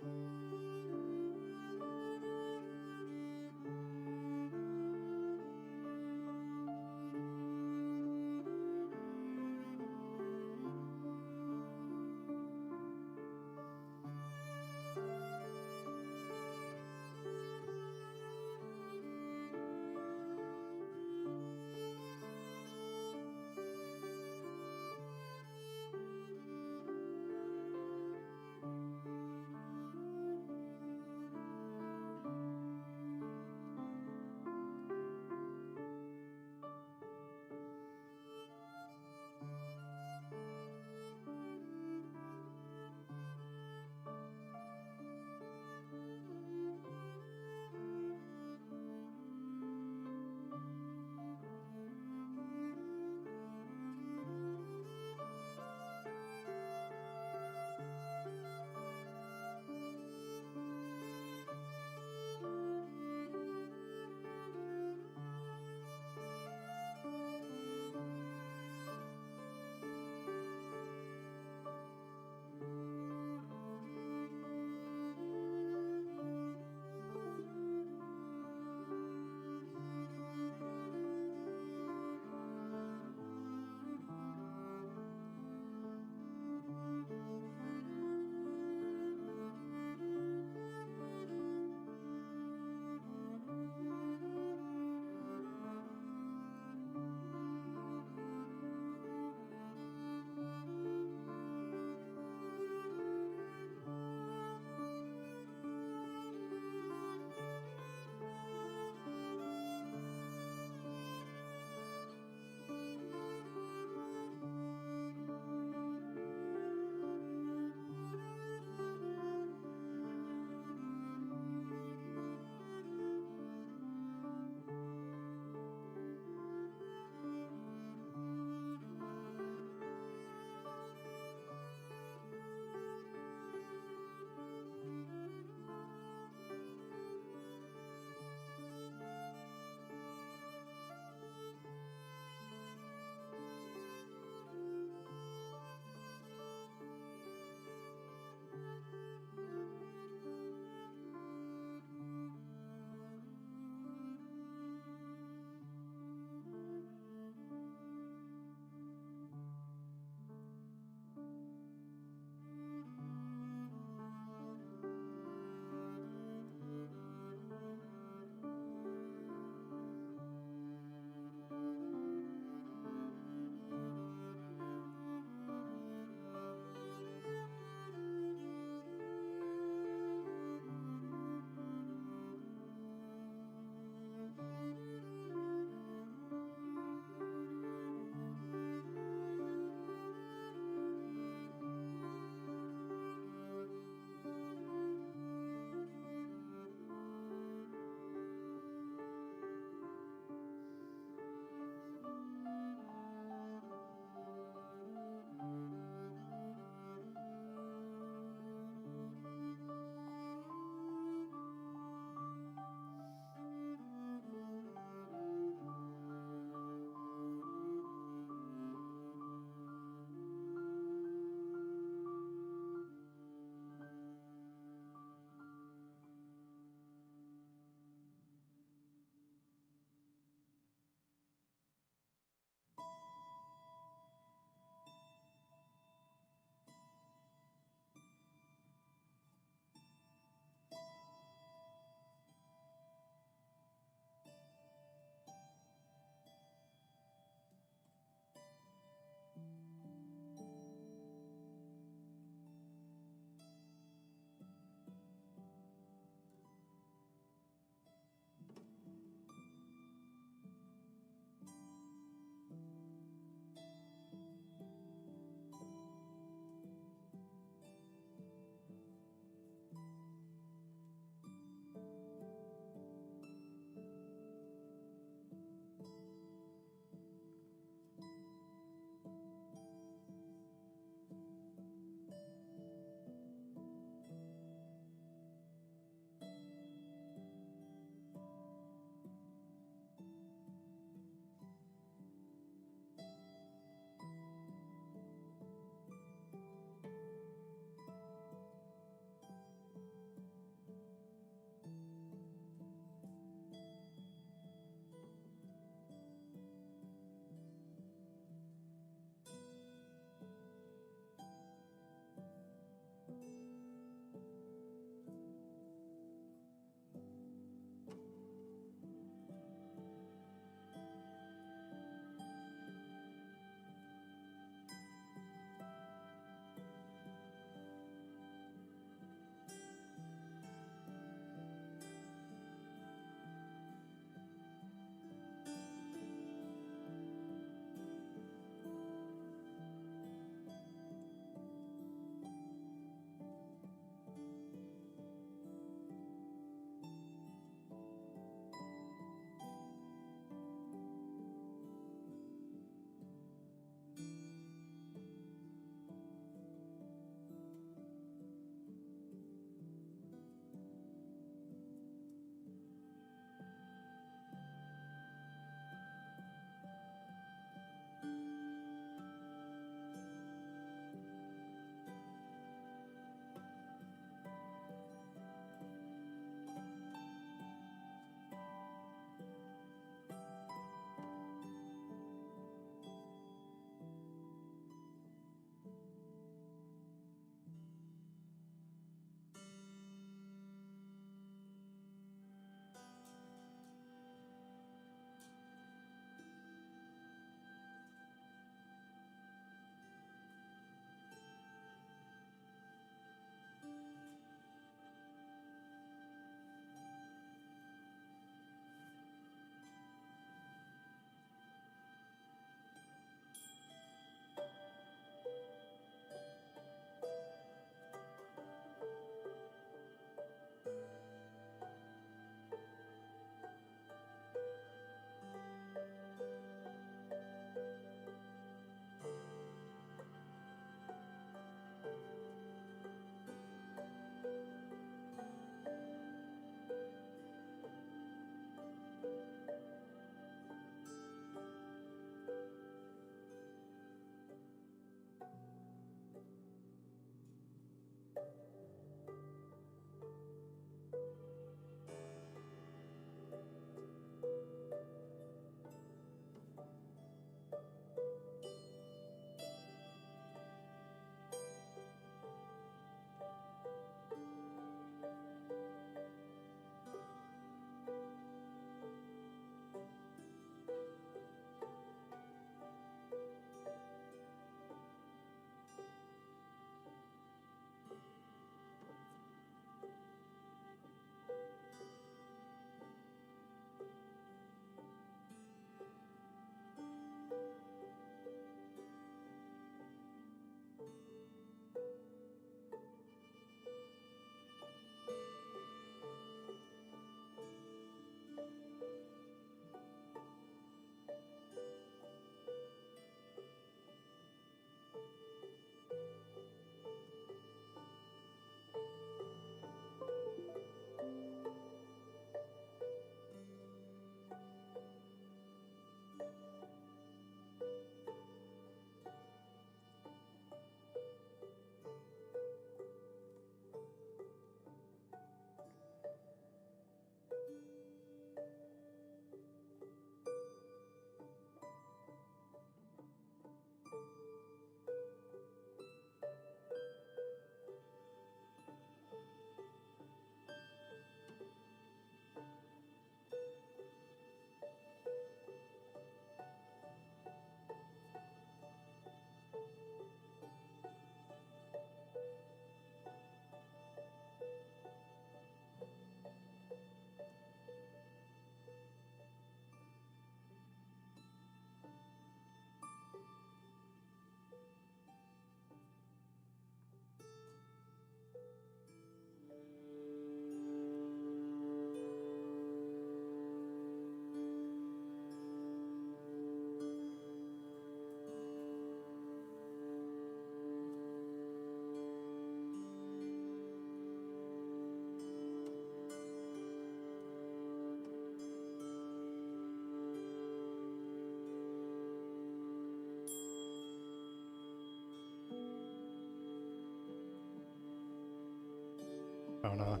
S1: Going on.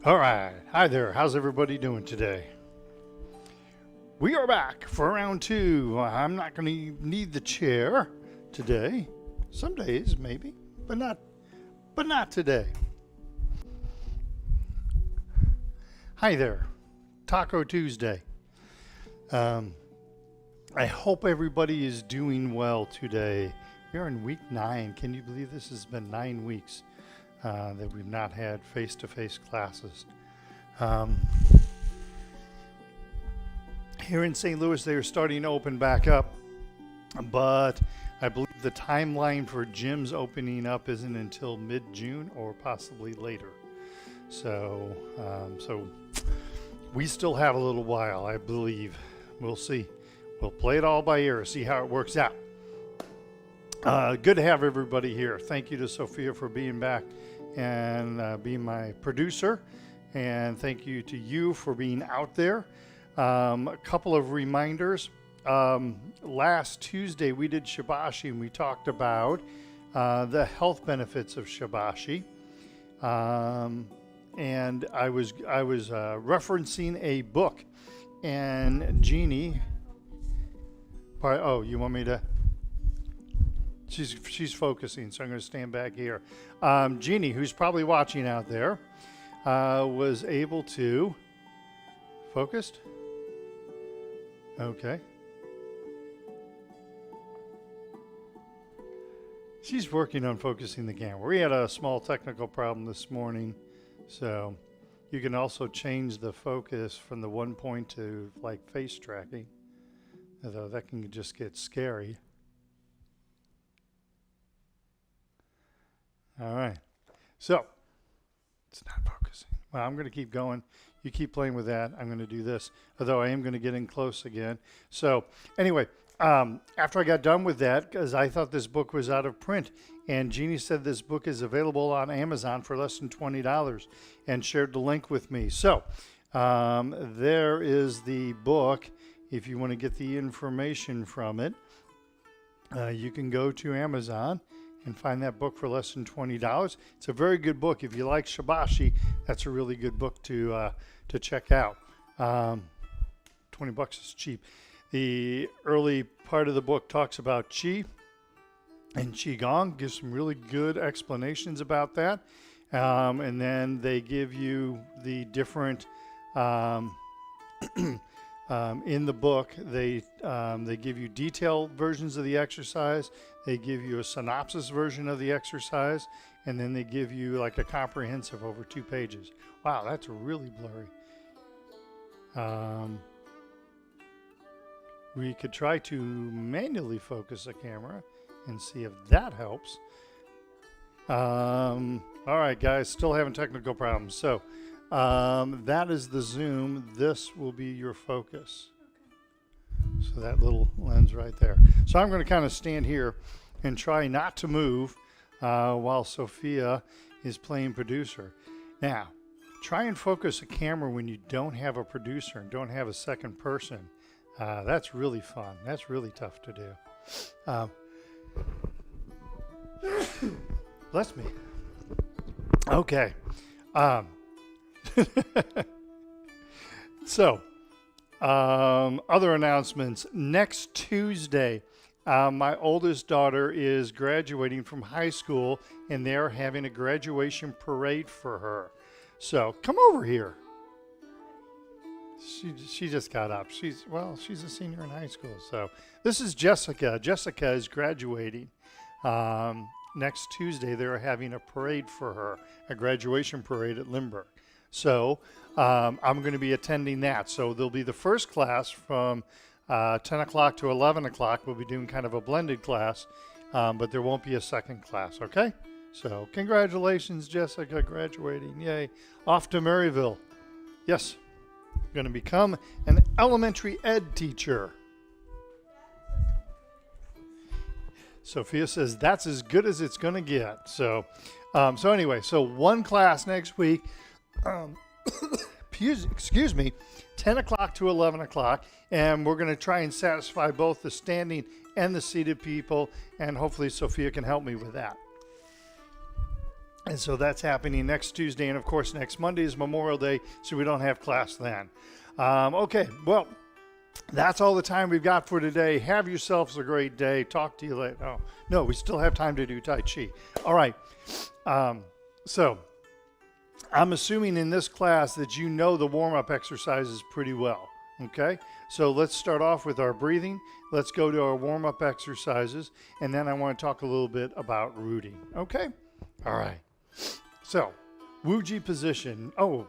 S1: All right. Hi there. How's everybody doing today? We are back for round 2. I'm not going to need the chair today. Some days, maybe, but not today. Hi there. Taco Tuesday. I hope everybody is doing well today. We are in week 9. Can you believe this has been 9 weeks that we've not had face-to-face classes? Here in St. Louis, they are starting to open back up, but I believe the timeline for gyms opening up isn't until mid-June or possibly later. So we still have a little while, I believe. We'll see. We'll play it all by ear, see how it works out. Good to have everybody here. Thank you to Sophia for being back and being my producer. And thank you to you for being out there. A couple of reminders. Last Tuesday we did Shibashi and we talked about the health benefits of Shibashi. And I was referencing a book, and Jeannie. Oh, you want me to? She's focusing, so I'm going to stand back here. Jeannie, who's probably watching out there, was able to focused. Okay. She's working on focusing the camera. We had a small technical problem this morning, so you can also change the focus from the 1 point to like face tracking, although that can just get scary. All right, so it's not focusing. Well, I'm going to keep going. You keep playing with that. I'm going to do this, although I am going to get in close again. So anyway, after I got done with that, because I thought this book was out of print, and Jeannie said this book is available on Amazon for less than $20 and shared the link with me. So there is the book. If you want to get the information from it, you can go to Amazon and find that book for less than $20. It's a very good book. If you like Shibashi, that's a really good book to check out. $20 is cheap. The early part of the book talks about Qi and QiGong, gives some really good explanations about that. And then they give you the different, in the book, they give you detailed versions of the exercise. They give you a synopsis version of the exercise, and then they give you like a comprehensive over 2 pages. Wow, that's really blurry. We could try to manually focus a camera and see if that helps. All right, guys, still having technical problems. So that is the zoom. This will be your focus. So that little lens right there. So I'm going to kind of stand here and try not to move while Sophia is playing producer. Now, try and focus a camera when you don't have a producer and don't have a second person. That's really fun. That's really tough to do. Bless me. Okay. So, other announcements. Next Tuesday, my oldest daughter is graduating from high school, and they're having a graduation parade for her. So, come over here. She just got up. She's a senior in high school. So, this is Jessica. Jessica is graduating. Next Tuesday, they're having a parade for her, a graduation parade at Lindbergh. So I'm going to be attending that. So there'll be the first class from 10 o'clock to 11 o'clock. We'll be doing kind of a blended class, but there won't be a second class, okay? So congratulations, Jessica, graduating. Yay. Off to Maryville. Yes, going to become an elementary ed teacher. Sophia says that's as good as it's going to get. So anyway, so one class next week, excuse me, 10 o'clock to 11 o'clock, and we're going to try and satisfy both the standing and the seated people, and hopefully Sophia can help me with that. And so that's happening next Tuesday. And of course, next Monday is Memorial Day, so we don't have class then. Okay, well, that's all the time we've got for today. Have yourselves a great day. Talk to you later. Oh, no, we still have time to do Tai Chi. All right. So I'm assuming in this class that you know the warm-up exercises pretty well. Okay, so let's start off with our breathing. Let's go to our warm-up exercises, and then I want to talk a little bit about rooting. Okay? All right. So, Wuji position. Oh,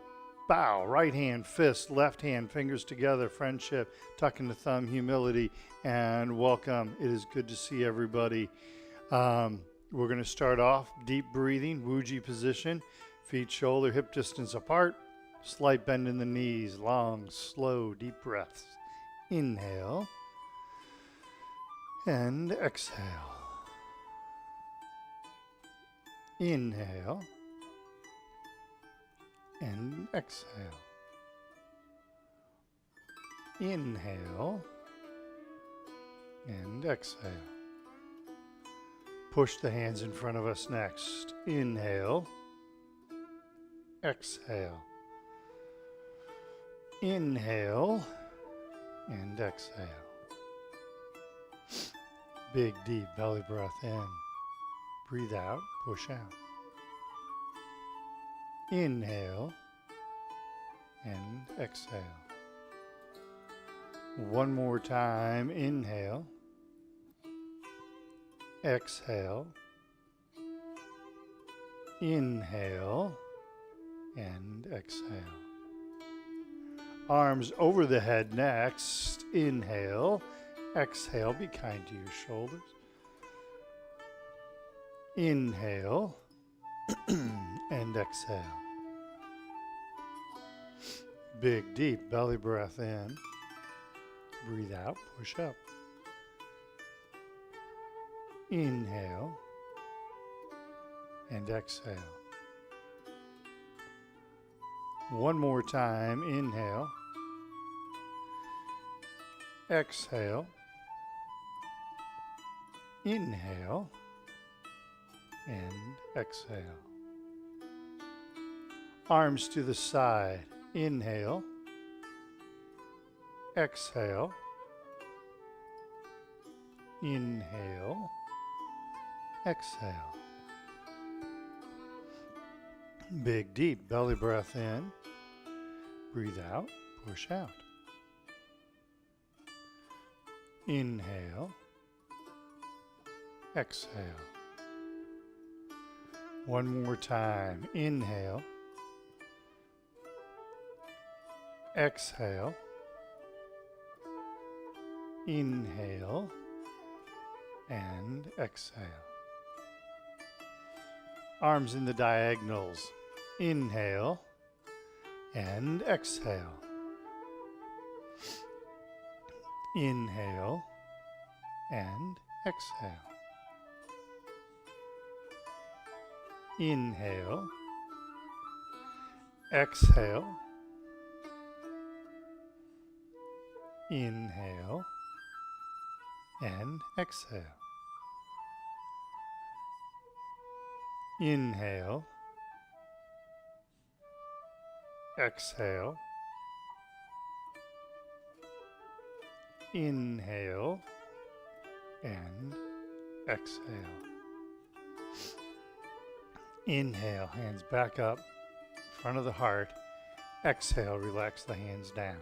S1: bow, right hand, fist, left hand, fingers together, friendship, tucking the thumb, humility, and welcome. It is good to see everybody. We're going to start off deep breathing, Wuji position, feet shoulder, hip distance apart, slight bend in the knees, long, slow, deep breaths. Inhale and exhale. Inhale and exhale. Inhale and exhale. Push the hands in front of us next. Inhale, exhale. Inhale and exhale. Big, deep belly breath in. Breathe out, push out. Inhale and exhale. One more time. Inhale. Exhale. Inhale and exhale. Arms over the head next. Inhale. Exhale. Be kind to your shoulders. Inhale and exhale. Big, deep belly breath in. Breathe out, push up. Inhale and exhale. One more time. Inhale. Exhale. Inhale and exhale. Arms to the side. Inhale. Exhale. Inhale. Exhale. Big, deep belly breath in. Breathe out, push out. Inhale. Exhale. One more time. Inhale. Exhale. Inhale and exhale. Arms in the diagonals. Inhale and exhale. Inhale and exhale. Inhale. Exhale. Inhale and exhale. Inhale. Exhale. Inhale and exhale. Inhale, hands back up, front of the heart. Exhale, relax the hands down.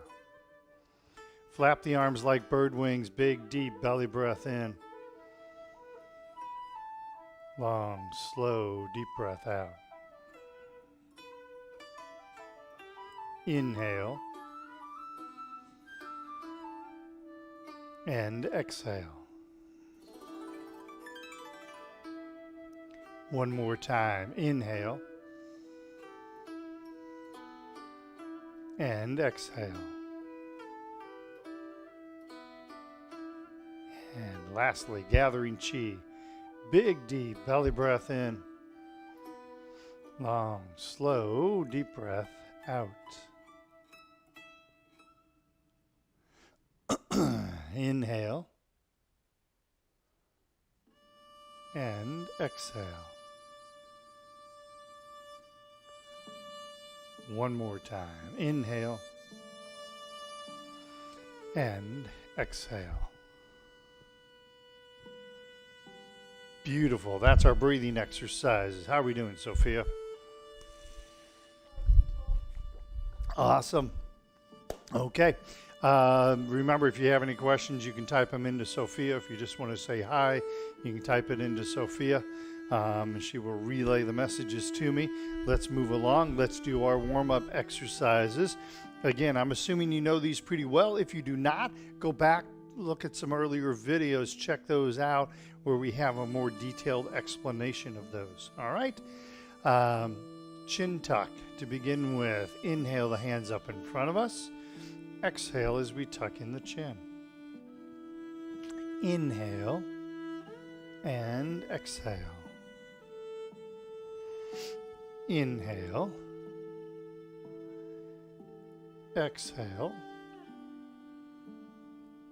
S1: Flap the arms like bird wings, big, deep belly breath in. Long, slow, deep breath out. Inhale and exhale. One more time. Inhale and exhale. And lastly, gathering chi. Big, deep belly breath in. Long, slow, deep breath out. Inhale and exhale. One more time. Inhale and exhale. Beautiful. That's our breathing exercises. How are we doing, Sophia? Awesome. Okay. Remember, if you have any questions, you can type them into Sophia. If you just want to say hi, you can type it into Sophia. She will relay the messages to me. Let's move along. Let's do our warm-up exercises. Again, I'm assuming you know these pretty well. If you do not, go back, look at some earlier videos, check those out where we have a more detailed explanation of those. All right? Chin tuck to begin with. Inhale the hands up in front of us. Exhale as we tuck in the chin. Inhale and exhale. Inhale. Exhale.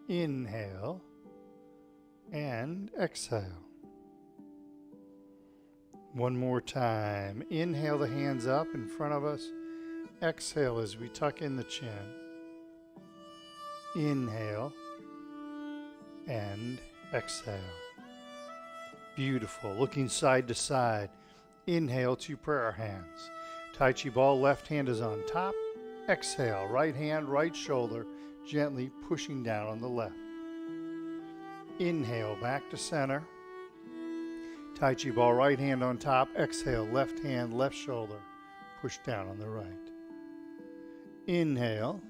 S1: Inhale and exhale. One more time. Inhale the hands up in front of us. Exhale as we tuck in the chin. Inhale and exhale. Beautiful. Looking side to side. Inhale to prayer hands. Tai Chi ball, left hand is on top. Exhale, right hand, right shoulder, gently pushing down on the left. Inhale, back to center. Tai Chi ball, right hand on top. Exhale, left hand, left shoulder, push down on the right. Inhale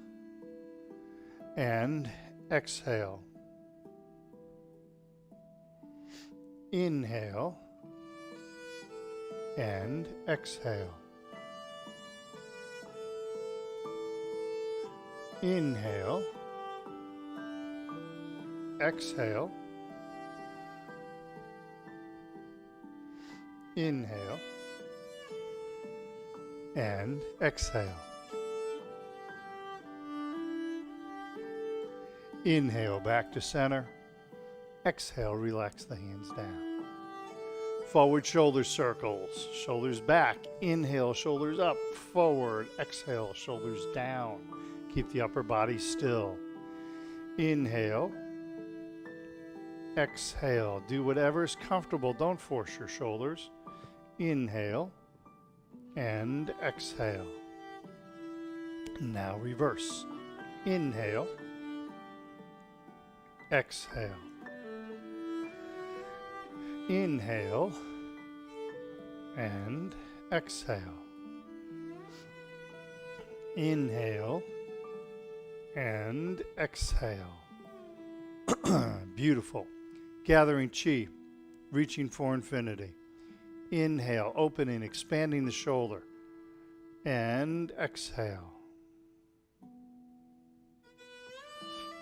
S1: and exhale. Inhale and exhale. Inhale, exhale, inhale, and exhale. Inhale, back to center. Exhale, relax the hands down. Forward shoulder circles, shoulders back. Inhale, shoulders up, forward. Exhale, shoulders down. Keep the upper body still. Inhale. Exhale. Do whatever is comfortable. Don't force your shoulders. Inhale and exhale. Now reverse. Inhale. Exhale. Inhale and exhale. Inhale and exhale. Beautiful. Gathering chi, reaching for infinity. Inhale, opening, expanding the shoulder. And exhale.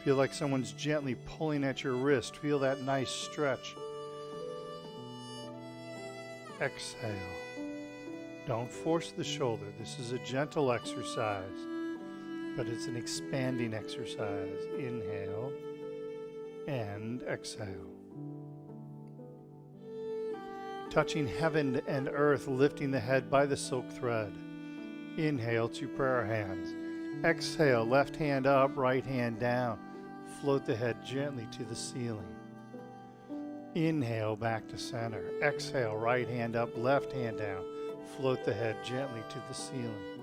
S1: Feel like someone's gently pulling at your wrist. Feel that nice stretch. Exhale. Don't force the shoulder. This is a gentle exercise, but it's an expanding exercise. Inhale and exhale. Touching heaven and earth, lifting the head by the silk thread. Inhale to prayer hands. Exhale, left hand up, right hand down. Float the head gently to the ceiling. Inhale, back to center. Exhale, right hand up, left hand down. Float the head gently to the ceiling.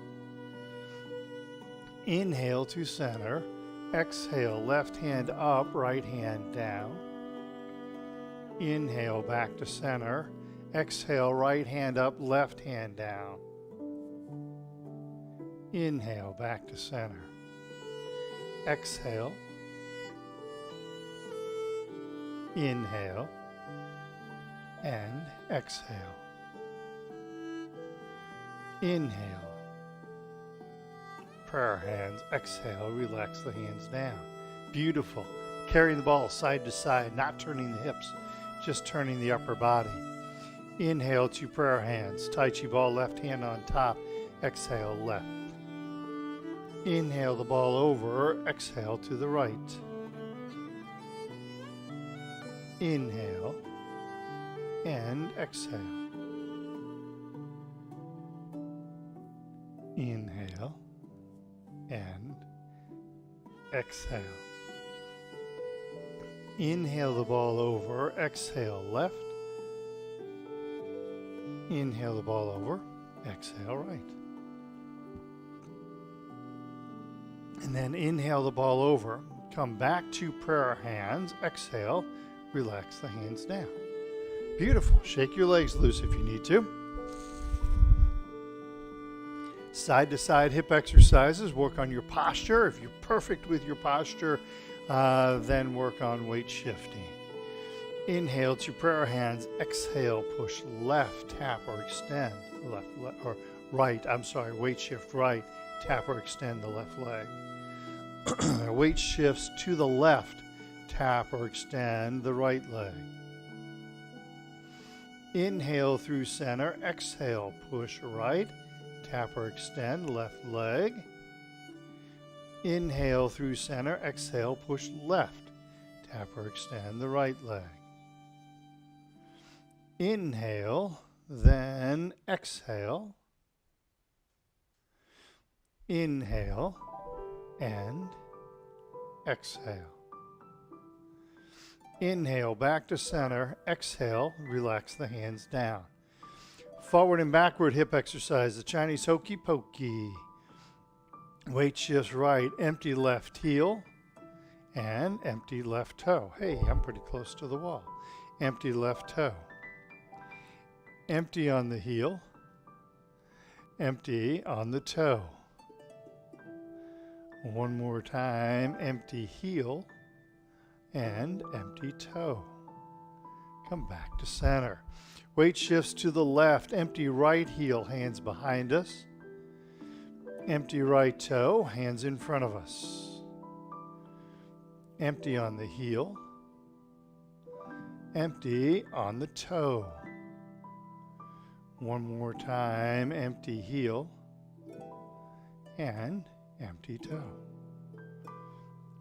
S1: Inhale to center. Exhale, left hand up, right hand down. Inhale, back to center. Exhale, right hand up, left hand down. Inhale, back to center. Exhale. Inhale and exhale. Inhale. Prayer hands. Exhale. Relax the hands down. Beautiful. Carrying the ball side to side, not turning the hips, just turning the upper body. Inhale to prayer hands. Tai Chi ball, left hand on top. Exhale, left. Inhale the ball over. Exhale to the right. Inhale and exhale. Inhale and exhale. Inhale the ball over, exhale left. Inhale the ball over, exhale right. And then inhale the ball over, come back to prayer hands, exhale, relax the hands down. Beautiful. Shake your legs loose if you need to. Side to side hip exercises, work on your posture. If you're perfect with your posture, then work on weight shifting. Inhale to prayer hands, exhale, push left, tap or extend left, or right, weight shift right, tap or extend the left leg. Weight shifts to the left, tap or extend the right leg. Inhale through center, exhale, push right, tap or extend left leg. Inhale through center, exhale, push left, tap or extend the right leg. Inhale, then exhale. Inhale and exhale. Inhale back to center, exhale, relax the hands down. Forward and backward hip exercise, the Chinese hokey pokey. Weight shifts right, empty left heel and empty left toe. Hey, I'm pretty close to the wall. Empty left toe. Empty on the heel, empty on the toe. One more time, empty heel and empty toe. Come back to center. Weight shifts to the left, empty right heel, hands behind us. Empty right toe, hands in front of us. Empty on the heel, empty on the toe. One more time, empty heel and empty toe.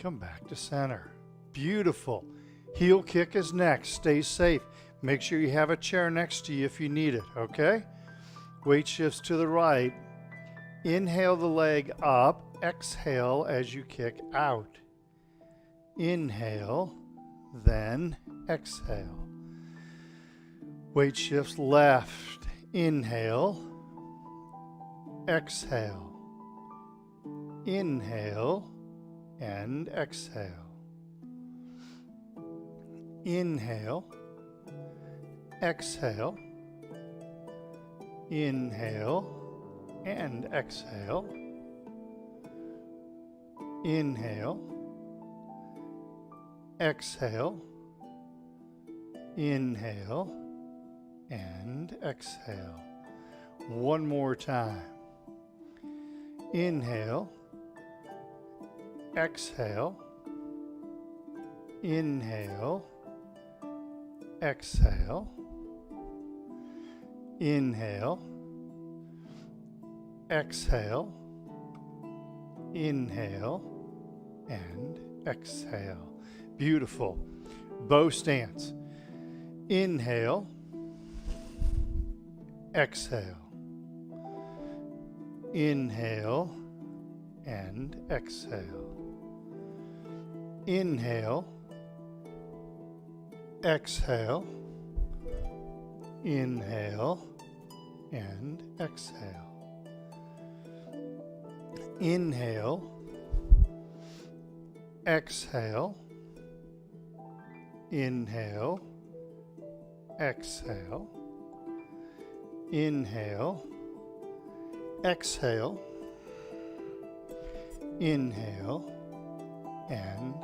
S1: Come back to center. Beautiful. Heel kick is next. Stay safe. Make sure you have a chair next to you if you need it, okay? Weight shifts to the right. Inhale the leg up. Exhale as you kick out. Inhale, then exhale. Weight shifts left. Inhale, exhale. Inhale and exhale. Inhale, exhale. Inhale and exhale. Inhale, exhale. Inhale and exhale. One more time. Inhale, exhale. Inhale, exhale. Inhale, exhale. Inhale and exhale. Beautiful. Bow stance. Inhale, exhale. Inhale and exhale. Inhale, exhale. Inhale and exhale. Inhale, exhale. Inhale, exhale. Inhale, exhale. Inhale and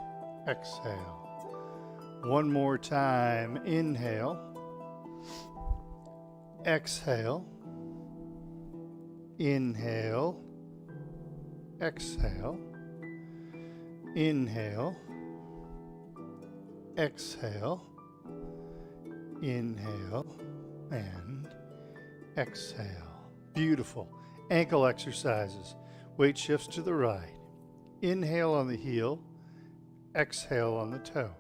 S1: exhale. One more time. Inhale, exhale. Inhale, exhale. Inhale, exhale. Inhale and exhale. Beautiful. Ankle exercises. Weight shifts to the right. Inhale on the heel, exhale on the toe.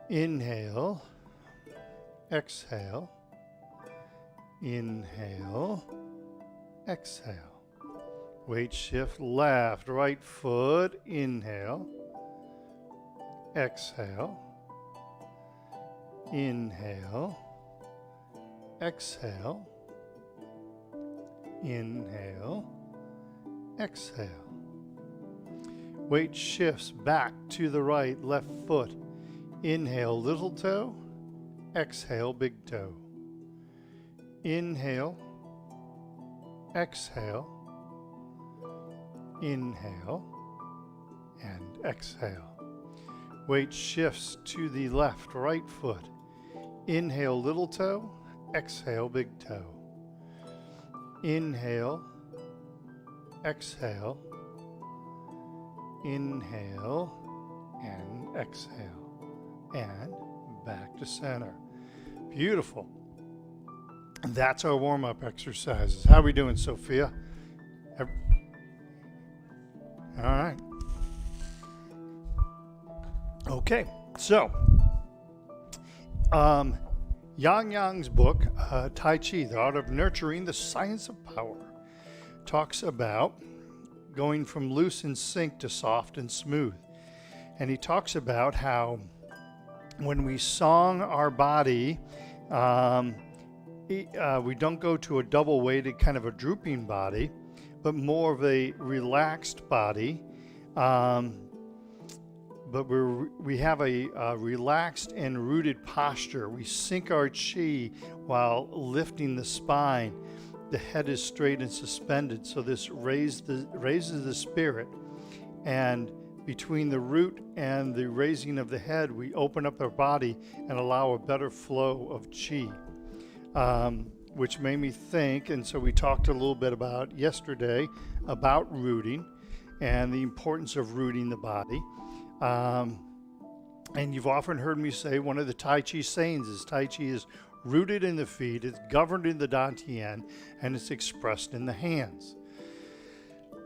S1: Inhale, exhale. Inhale, exhale. Weight shift left, right foot, inhale, exhale, inhale, exhale, inhale, exhale. Weight shifts back to the right, left foot. Inhale, little toe. Exhale, big toe. Inhale, exhale, inhale, and exhale. Weight shifts to the left, right foot. Inhale, little toe. Exhale, big toe. Inhale, exhale, inhale, and exhale, and back to center. Beautiful. That's our warm-up exercises. How are we doing, Sophia? All right. Okay, so Yang Yang's book, Tai Chi, The Art of Nurturing the Science of Power, talks about going from loose and sync to soft and smooth. And he talks about how when we song our body, we don't go to a double weighted kind of a drooping body, but more of a relaxed body. But we have a relaxed and rooted posture. We sync our chi while lifting the spine. The head is straight and suspended, so this raises the spirit. And between the root and the raising of the head, we open up our body and allow a better flow of chi, which made me think. And so we talked a little bit about yesterday about rooting and the importance of rooting the body. And you've often heard me say one of the Tai Chi sayings is Tai Chi is rooted in the feet, it's governed in the Dantian, and it's expressed in the hands.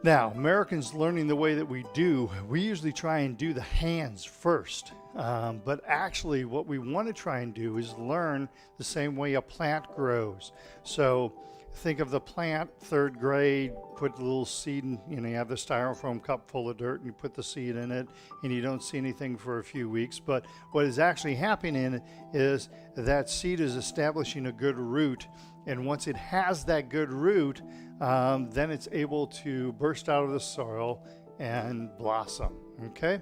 S1: Now, Americans learning the way that we do, we usually try and do the hands first. But actually what we want to try and do is learn the same way a plant grows. So think of the plant, third grade, put the little seed in, you have the styrofoam cup full of dirt and you put the seed in it and you don't see anything for a few weeks. But what is actually happening is that seed is establishing a good root. And once it has that good root, then it's able to burst out of the soil and blossom, okay?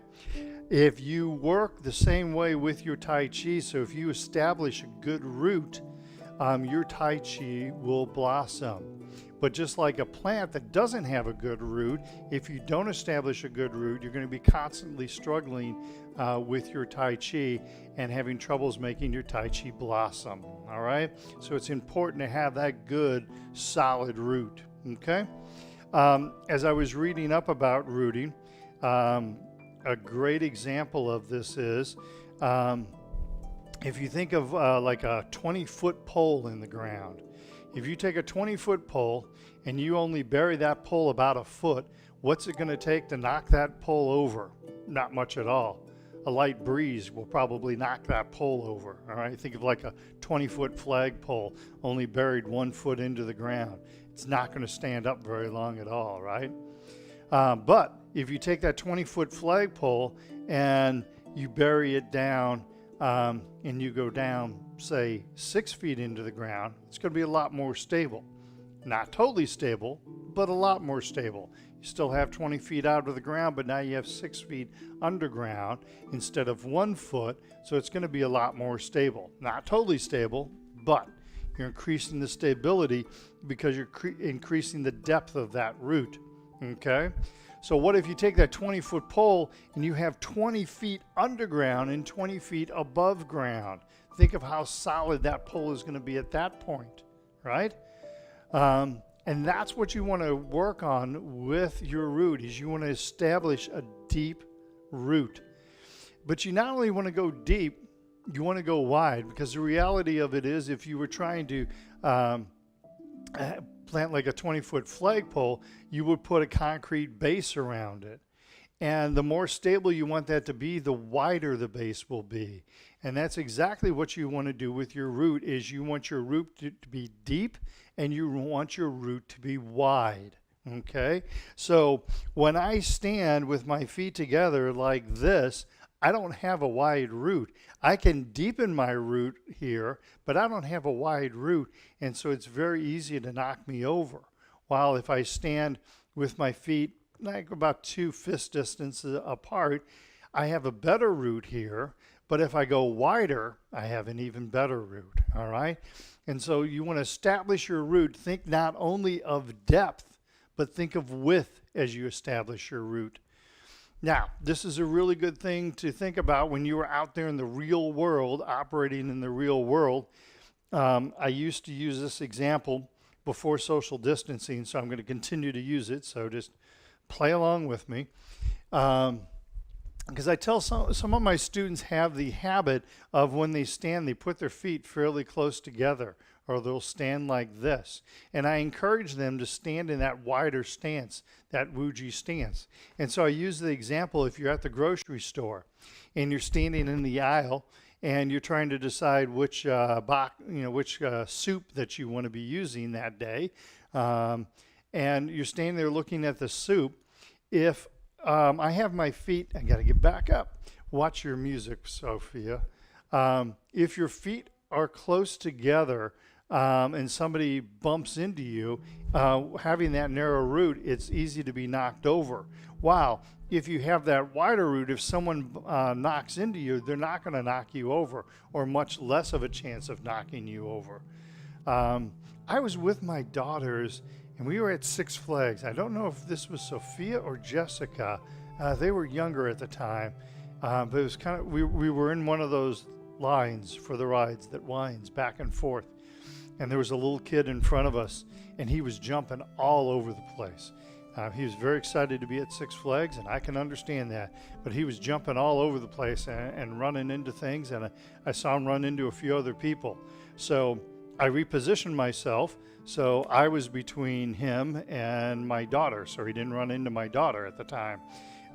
S1: If you work the same way with your Tai Chi, so if you establish a good root, your Tai Chi will blossom. But just like a plant that doesn't have a good root, if you don't establish a good root, you're going to be constantly struggling with your Tai Chi and having troubles making your Tai Chi blossom. All right? So it's important to have that good, solid root. Okay? As I was reading up about rooting, a great example of this is if you think of like a 20-foot pole in the ground. If you take a 20-foot pole and you only bury that pole about a foot, what's it going to take to knock that pole over? Not much at all. A light breeze will probably knock that pole over. All right, think of like a 20-foot flagpole only buried 1 foot into the ground. It's not going to stand up very long at all, right? But if you take that 20-foot flagpole and you bury it down and you go down, say, 6 feet into the ground, it's going to be a lot more stable. Not totally stable, but a lot more stable. You still have 20 feet out of the ground, but now you have 6 feet underground instead of 1 foot, so it's going to be a lot more stable. Not totally stable, but you're increasing the stability because you're increasing the depth of that root, okay? So what if you take that 20-foot pole and you have 20 feet underground and 20 feet above ground? Think of how solid that pole is going to be at that point, right? And that's what you want to work on with your root, is you want to establish a deep root. But you not only want to go deep, you want to go wide, because the reality of it is if you were trying to plant like a 20-foot flagpole, you would put a concrete base around it. And the more stable you want that to be, the wider the base will be. And that's exactly what you want to do with your root, is you want your root to be deep and you want your root to be wide. Okay? So when I stand with my feet together like this, I don't have a wide root. I can deepen my root here, but I don't have a wide root, and so it's very easy to knock me over. While if I stand with my feet like about 2 fist distances apart, I have a better root here, but if I go wider, I have an even better root, all right? And so you want to establish your root. Think not only of depth, but think of width as you establish your root. Now, this is a really good thing to think about when you are out there in the real world, operating in the real world. I used to use this example before social distancing, so I'm going to continue to use it, so just play along with me. Because I tell some of my students have the habit of when they stand, they put their feet fairly close together, or they'll stand like this. And I encourage them to stand in that wider stance, that Wuji stance. And so I use the example, if you're at the grocery store and you're standing in the aisle and you're trying to decide which soup that you want to be using that day, and you're standing there looking at the soup. If I have my feet, I got to get back up. Watch your music, Sophia. If your feet are close together and somebody bumps into you, having that narrow root, it's easy to be knocked over. Wow. If you have that wider root, if someone knocks into you, they're not going to knock you over, or much less of a chance of knocking you over. I was with my daughters, and we were at Six Flags. I don't know if this was Sophia or Jessica. They were younger at the time, but it was kind of, we were in one of those lines for the rides that winds back and forth. And there was a little kid in front of us, and he was jumping all over the place. He was very excited to be at Six Flags, and I can understand that. But he was jumping all over the place and running into things, and I saw him run into a few other people. So I repositioned myself, so I was between him and my daughter, so he didn't run into my daughter at the time.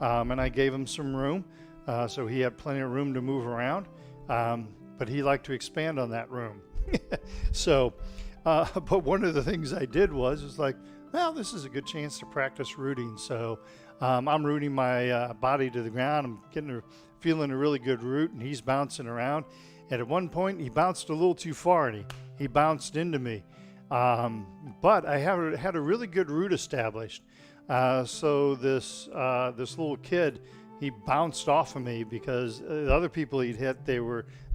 S1: And I gave him some room, so he had plenty of room to move around, but he liked to expand on that room. So, but one of the things I did was like, well, this is a good chance to practice rooting. So I'm rooting my body to the ground. I'm feeling a really good root, and he's bouncing around. And at one point, he bounced a little too far, and he bounced into me. But I had a really good root established. So this little kid, he bounced off of me because the other people he'd hit, they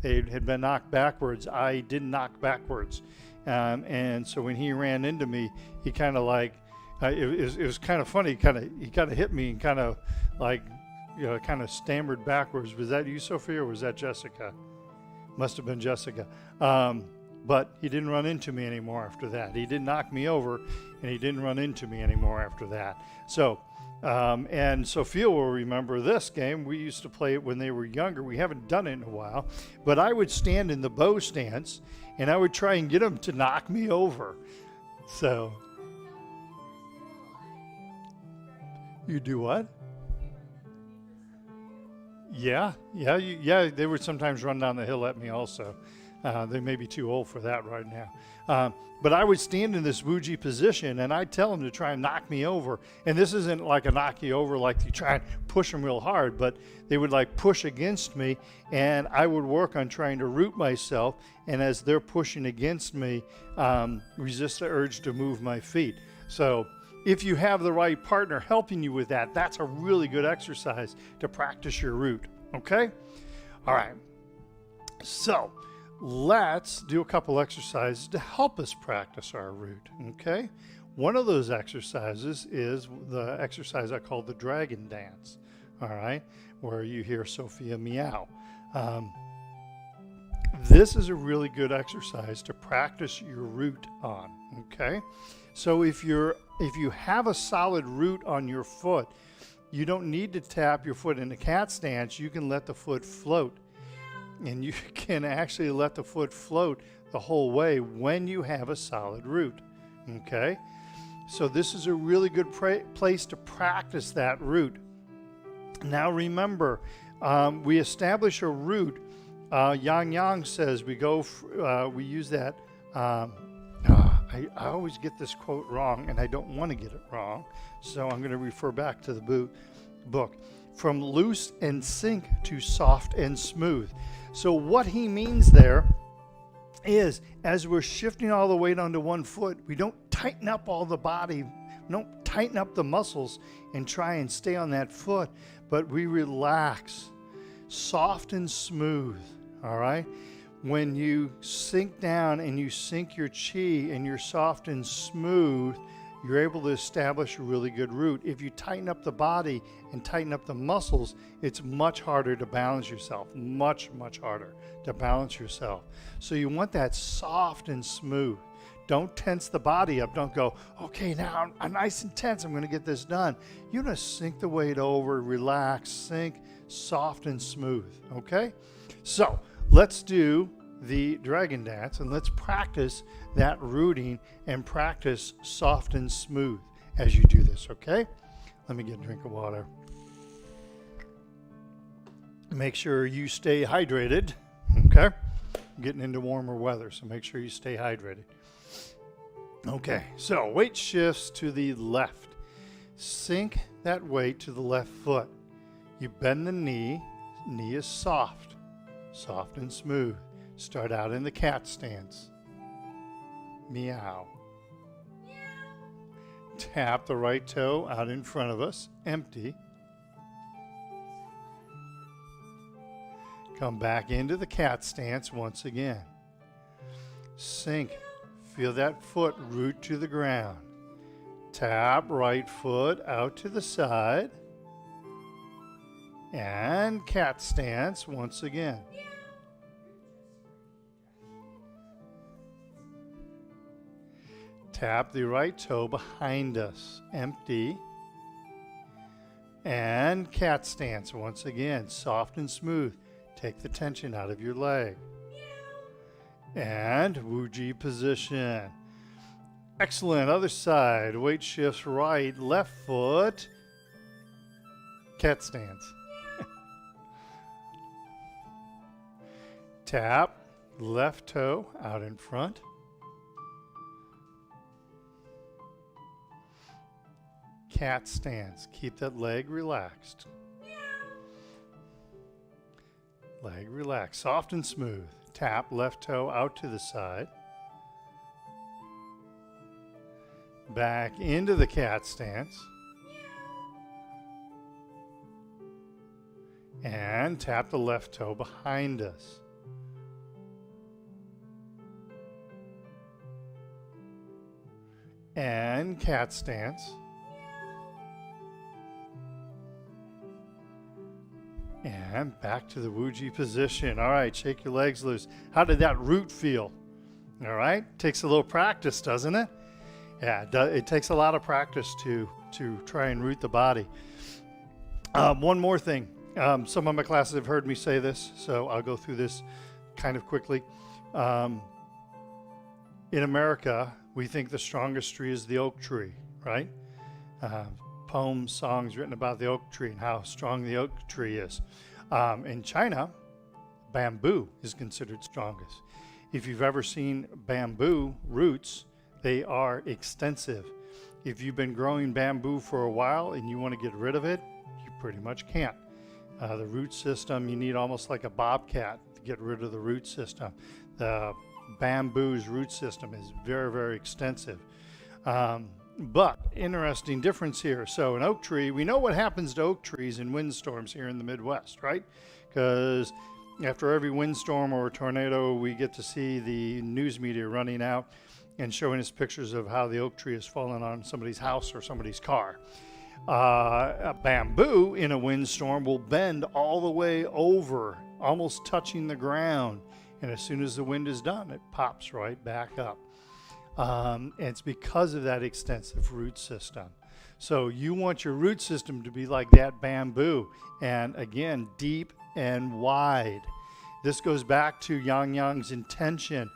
S1: had been knocked backwards. I didn't knock backwards. And so when he ran into me, he kind of like, it was kind of funny. He kind of hit me and kind of like, kind of stammered backwards. Was that you, Sophia, or was that Jessica? Must have been Jessica. But he didn't run into me anymore after that. He didn't knock me over, and he didn't run into me anymore after that. So, and Sophia will remember this game. We used to play it when they were younger. We haven't done it in a while. But I would stand in the bow stance, and I would try and get him to knock me over. So, you do what? Yeah, they would sometimes run down the hill at me also. They may be too old for that right now. But I would stand in this Wuji position, and I'd tell them to try and knock me over. And this isn't like a knock you over like you try and push them real hard, but they would like push against me, and I would work on trying to root myself, and as they're pushing against me, resist the urge to move my feet. So if you have the right partner helping you with that, that's a really good exercise to practice your root, okay? All right, so let's do a couple exercises to help us practice our root, okay? One of those exercises is the exercise I call the dragon dance, all right, where you hear Sophia meow. This is a really good exercise to practice your root on, okay? So if you have a solid root on your foot, you don't need to tap your foot in a cat stance. You can let the foot float. And you can actually let the foot float the whole way when you have a solid root, okay? So this is a really good place to practice that root. Now remember, we establish a root. Yang Yang says we use that. I always get this quote wrong, and I don't want to get it wrong, so I'm going to refer back to the book. From loose and sink to soft and smooth. So what he means there is, as we're shifting all the weight onto one foot, we don't tighten up all the body, we don't tighten up the muscles and try and stay on that foot, but we relax, soft and smooth, all right? When you sink down and you sink your chi and you're soft and smooth, you're able to establish a really good root. If you tighten up the body and tighten up the muscles, it's much harder to balance yourself. Much, much harder to balance yourself. So you want that soft and smooth. Don't tense the body up. Don't go, okay, now I'm nice and tense. I'm going to get this done. You're going to sink the weight over, relax, sink, soft and smooth. Okay? So let's do the dragon dance, and let's practice that rooting and practice soft and smooth as you do this, okay? Let me get a drink of water. Make sure you stay hydrated, okay? I'm getting into warmer weather, so make sure you stay hydrated. Okay, so weight shifts to the left. Sink that weight to the left foot. You bend the knee is soft and smooth. Start out in the cat stance. Meow. Tap the right toe out in front of us, empty. Come back into the cat stance once again. Sink. Feel that foot root to the ground. Tap right foot out to the side. And cat stance once again. Tap the right toe behind us, empty. And cat stance once again, soft and smooth. Take the tension out of your leg. And Wuji position. Excellent. Other side. Weight shifts right, left foot. Cat stance. Tap left toe out in front. Cat stance. Keep that leg relaxed. Leg relaxed. Soft and smooth. Tap left toe out to the side. Back into the cat stance. And tap the left toe behind us. And cat stance. And back to the Wuji position. All right, shake your legs loose. How did that root feel? All right, takes a little practice, doesn't it? Yeah, it takes a lot of practice to try and root the body. One more thing. Some of my classes have heard me say this, so I'll go through this kind of quickly. In America, we think the strongest tree is the oak tree, right? Poems, songs written about the oak tree and how strong the oak tree is. In China, bamboo is considered strongest. If you've ever seen bamboo roots, they are extensive. If you've been growing bamboo for a while and you want to get rid of it, you pretty much can't. The root system, you need almost like a bobcat to get rid of the root system. The bamboo's root system is very, very extensive. But interesting difference here. So an oak tree, we know what happens to oak trees in windstorms here in the Midwest, right? Because after every windstorm or tornado, we get to see the news media running out and showing us pictures of how the oak tree has fallen on somebody's house or somebody's car. A bamboo in a windstorm will bend all the way over, almost touching the ground. And as soon as the wind is done, it pops right back up. And it's because of that extensive root system. So you want your root system to be like that bamboo. And again, deep and wide. This goes back to Yang Yang's intention.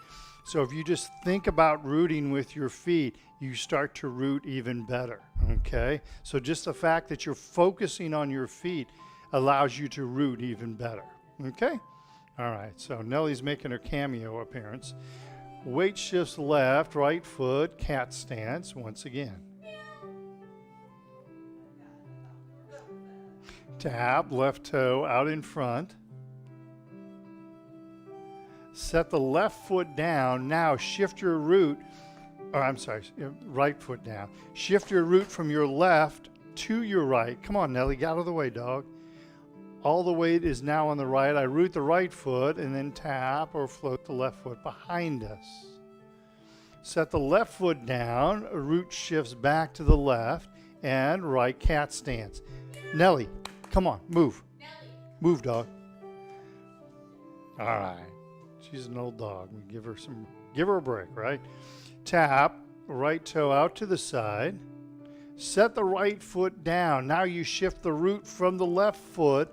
S1: So if you just think about rooting with your feet, you start to root even better, okay? So just the fact that you're focusing on your feet allows you to root even better. Okay? All right, so Nellie's making her cameo appearance. Weight shifts left, right foot, cat stance once again. Tap, left toe out in front. Set the left foot down. Now shift your root, right foot down. Shift your root from your left to your right. Come on, Nellie, get out of the way, dog. All the weight is now on the right. I root the right foot and then tap or float the left foot behind us. Set the left foot down. Root shifts back to the left and right cat stance. Nellie, come on, move. Nellie. Move, dog. All right. She's an old dog. We give her a break, right? Tap, right toe out to the side. Set the right foot down. Now you shift the root from the left foot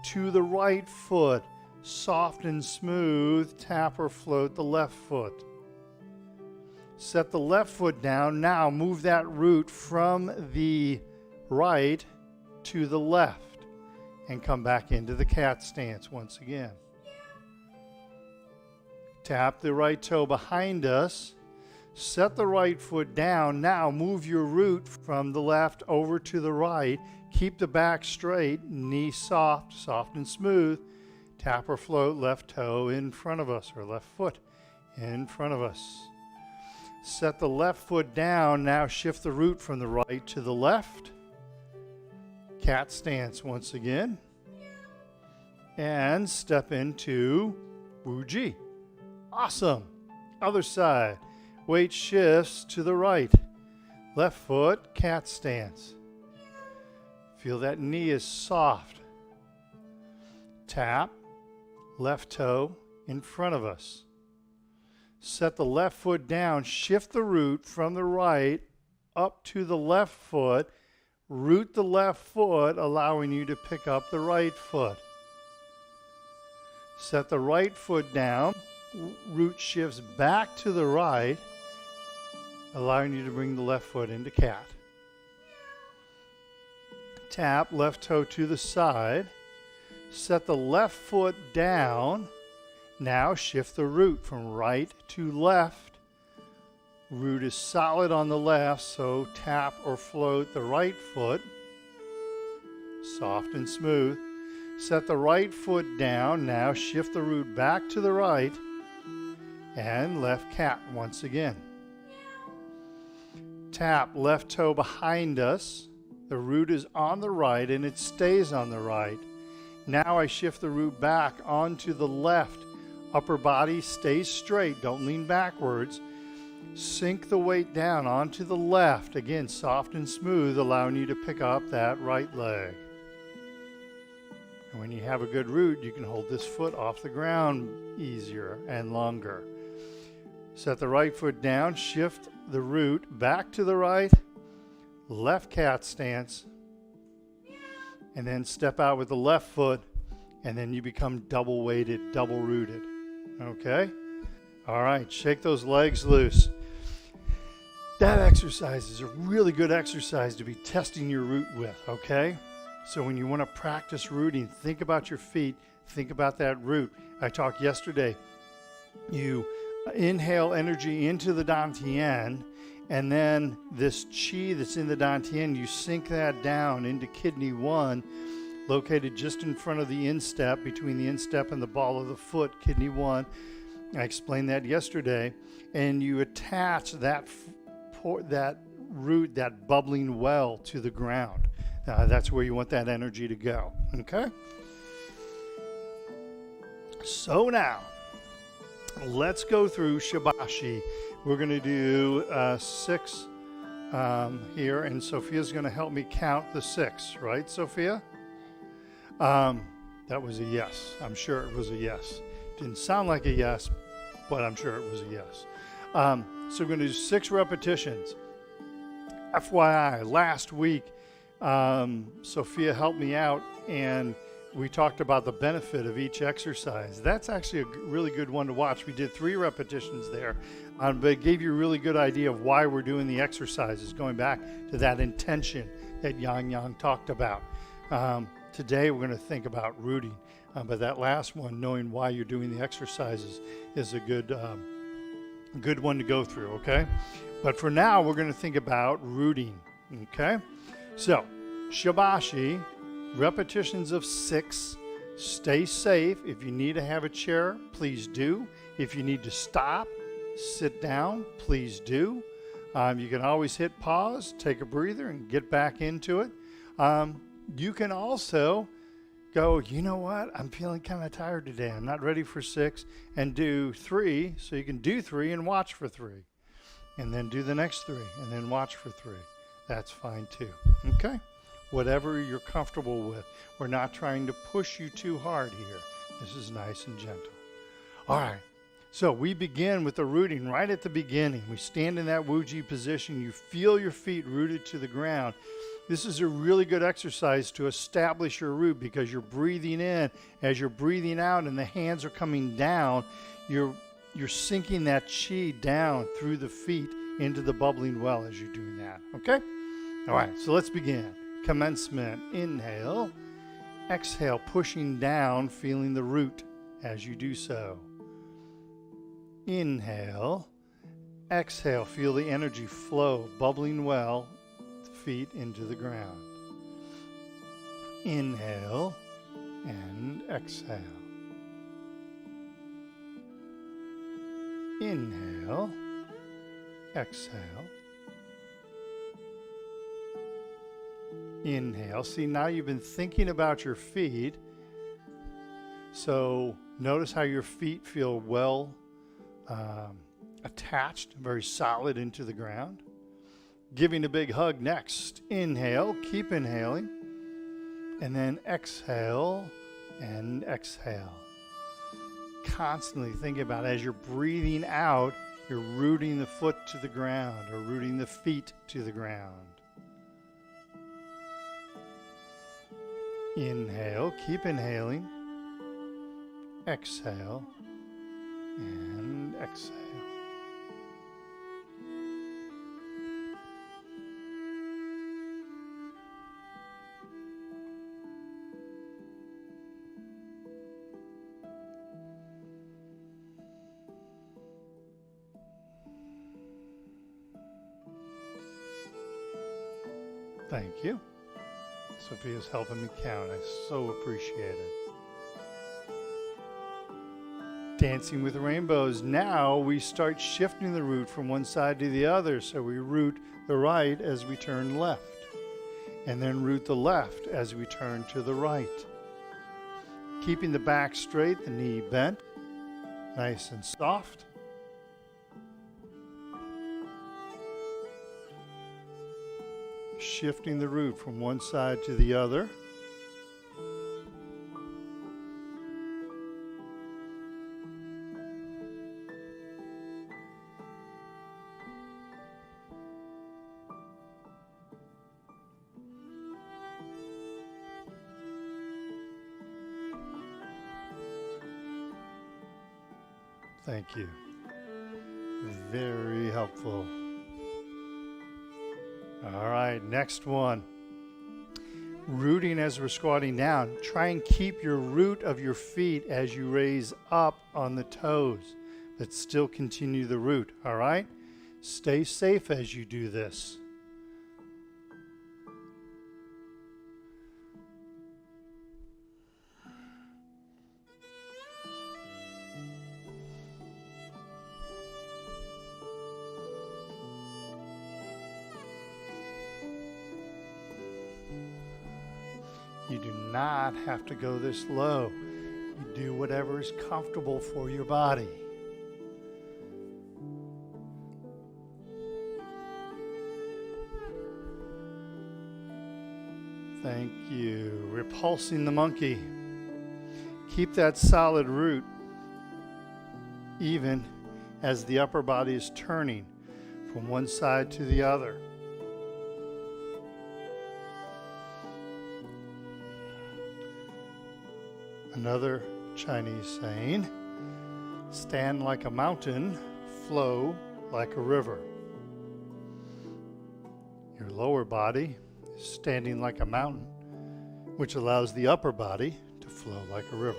S1: to the right foot. Soft and smooth. Tap or float the left foot. Set the left foot down. Now move that root from the right to the left and come back into the cat stance once again. Tap the right toe behind us. Set the right foot down. Now move your root from the left over to the right. Keep the back straight, knee soft, soft and smooth. Tap or float left toe in front of us, or left foot in front of us. Set the left foot down. Now shift the root from the right to the left. Cat stance once again. And step into Wu-Ji. Awesome. Other side. Weight shifts to the right. Left foot, cat stance. Feel that knee is soft. Tap, left toe in front of us. Set the left foot down. Shift the root from the right up to the left foot. Root the left foot, allowing you to pick up the right foot. Set the right foot down. Root shifts back to the right, allowing you to bring the left foot into cat. Tap, left toe to the side. Set the left foot down. Now shift the root from right to left. Root is solid on the left, so tap or float the right foot. Soft and smooth. Set the right foot down. Now shift the root back to the right and left cat once again. Tap, left toe behind us. The root is on the right and it stays on the right. Now I shift the root back onto the left. Upper body stays straight, don't lean backwards. Sink the weight down onto the left. Again, soft and smooth, allowing you to pick up that right leg. And when you have a good root, you can hold this foot off the ground easier and longer. Set the right foot down, shift the root back to the right, left cat stance, and then step out with the left foot, and then you become double weighted, double rooted. Okay? All right, shake those legs loose. That exercise is a really good exercise to be testing your root with, okay? So when you want to practice rooting, think about your feet, think about that root. I talked yesterday, you inhale energy into the dantian, and then this chi that's in the dantian, you sink that down into kidney 1, located just in front of the instep, between the instep and the ball of the foot, kidney 1. I explained that yesterday. And you attach that root, that bubbling well, to the ground. That's where you want that energy to go. Okay? So now, let's go through Shibashi. We're going to do 6 here, and Sophia's going to help me count the 6, right, Sophia? That was a yes. I'm sure it was a yes. Didn't sound like a yes, but I'm sure it was a yes. So we're going to do 6 repetitions. FYI, last week, Sophia helped me out, and we talked about the benefit of each exercise. That's actually a really good one to watch. We did 3 repetitions there, but it gave you a really good idea of why we're doing the exercises, going back to that intention that Yang talked about. Today we're going to think about rooting, but that last one, knowing why you're doing the exercises, is a good one to go through, okay? But for now, we're going to think about rooting, okay? So, Shibashi, repetitions of 6. Stay safe. If you need to have a chair, please do. If you need to stop, sit down, please do. You can always hit pause, take a breather, and get back into it. You can also go, you know what, I'm feeling kind of tired today. I'm not ready for 6, and do 3. So you can do 3 and watch for 3. And then do the next 3 and then watch for 3. That's fine too. Okay? Whatever you're comfortable with. We're not trying to push you too hard here. This is nice and gentle. All right. So we begin with the rooting right at the beginning. We stand in that Wuji position. You feel your feet rooted to the ground. This is a really good exercise to establish your root because you're breathing in. As you're breathing out and the hands are coming down, you're sinking that chi down through the feet into the bubbling well as you're doing that. Okay? All right, so let's begin. Commencement. Inhale. Exhale, pushing down, feeling the root as you do so. Inhale. Exhale, feel the energy flow, bubbling well, feet into the ground. Inhale and exhale. Inhale, exhale. Inhale. See, now you've been thinking about your feet. So notice how your feet feel well attached, very solid into the ground. Giving a big hug next. Inhale, keep inhaling. And then exhale and exhale. Constantly thinking about as you're breathing out, you're rooting the foot to the ground or rooting the feet to the ground. Inhale, keep inhaling. Exhale and exhale. Thank you. Sophia's helping me count. I so appreciate it. Dancing with rainbows. Now we start shifting the root from one side to the other. So we root the right as we turn left. And then root the left as we turn to the right. Keeping the back straight, the knee bent. Nice and soft. Shifting the root from one side to the other. Thank you. Very helpful. All right, next one. Rooting as we're squatting down. Try and keep your root of your feet as you raise up on the toes, but still continue the root, all right? Stay safe as you do this. You do not have to go this low. You do whatever is comfortable for your body. Thank you. Repulsing the monkey. Keep that solid root even as the upper body is turning from one side to the other. Another Chinese saying, stand like a mountain, flow like a river. Your lower body is standing like a mountain, which allows the upper body to flow like a river.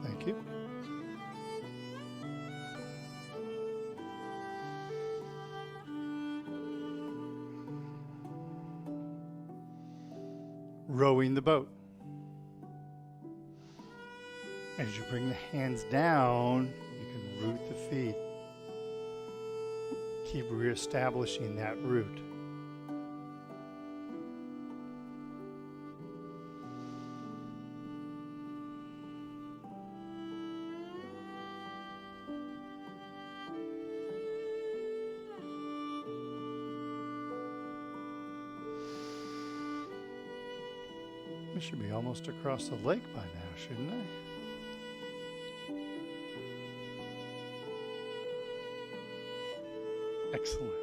S1: Thank you. Rowing the boat. As you bring the hands down, you can root the feet. Keep reestablishing that root. We should be almost across the lake by now, shouldn't I? Excellent.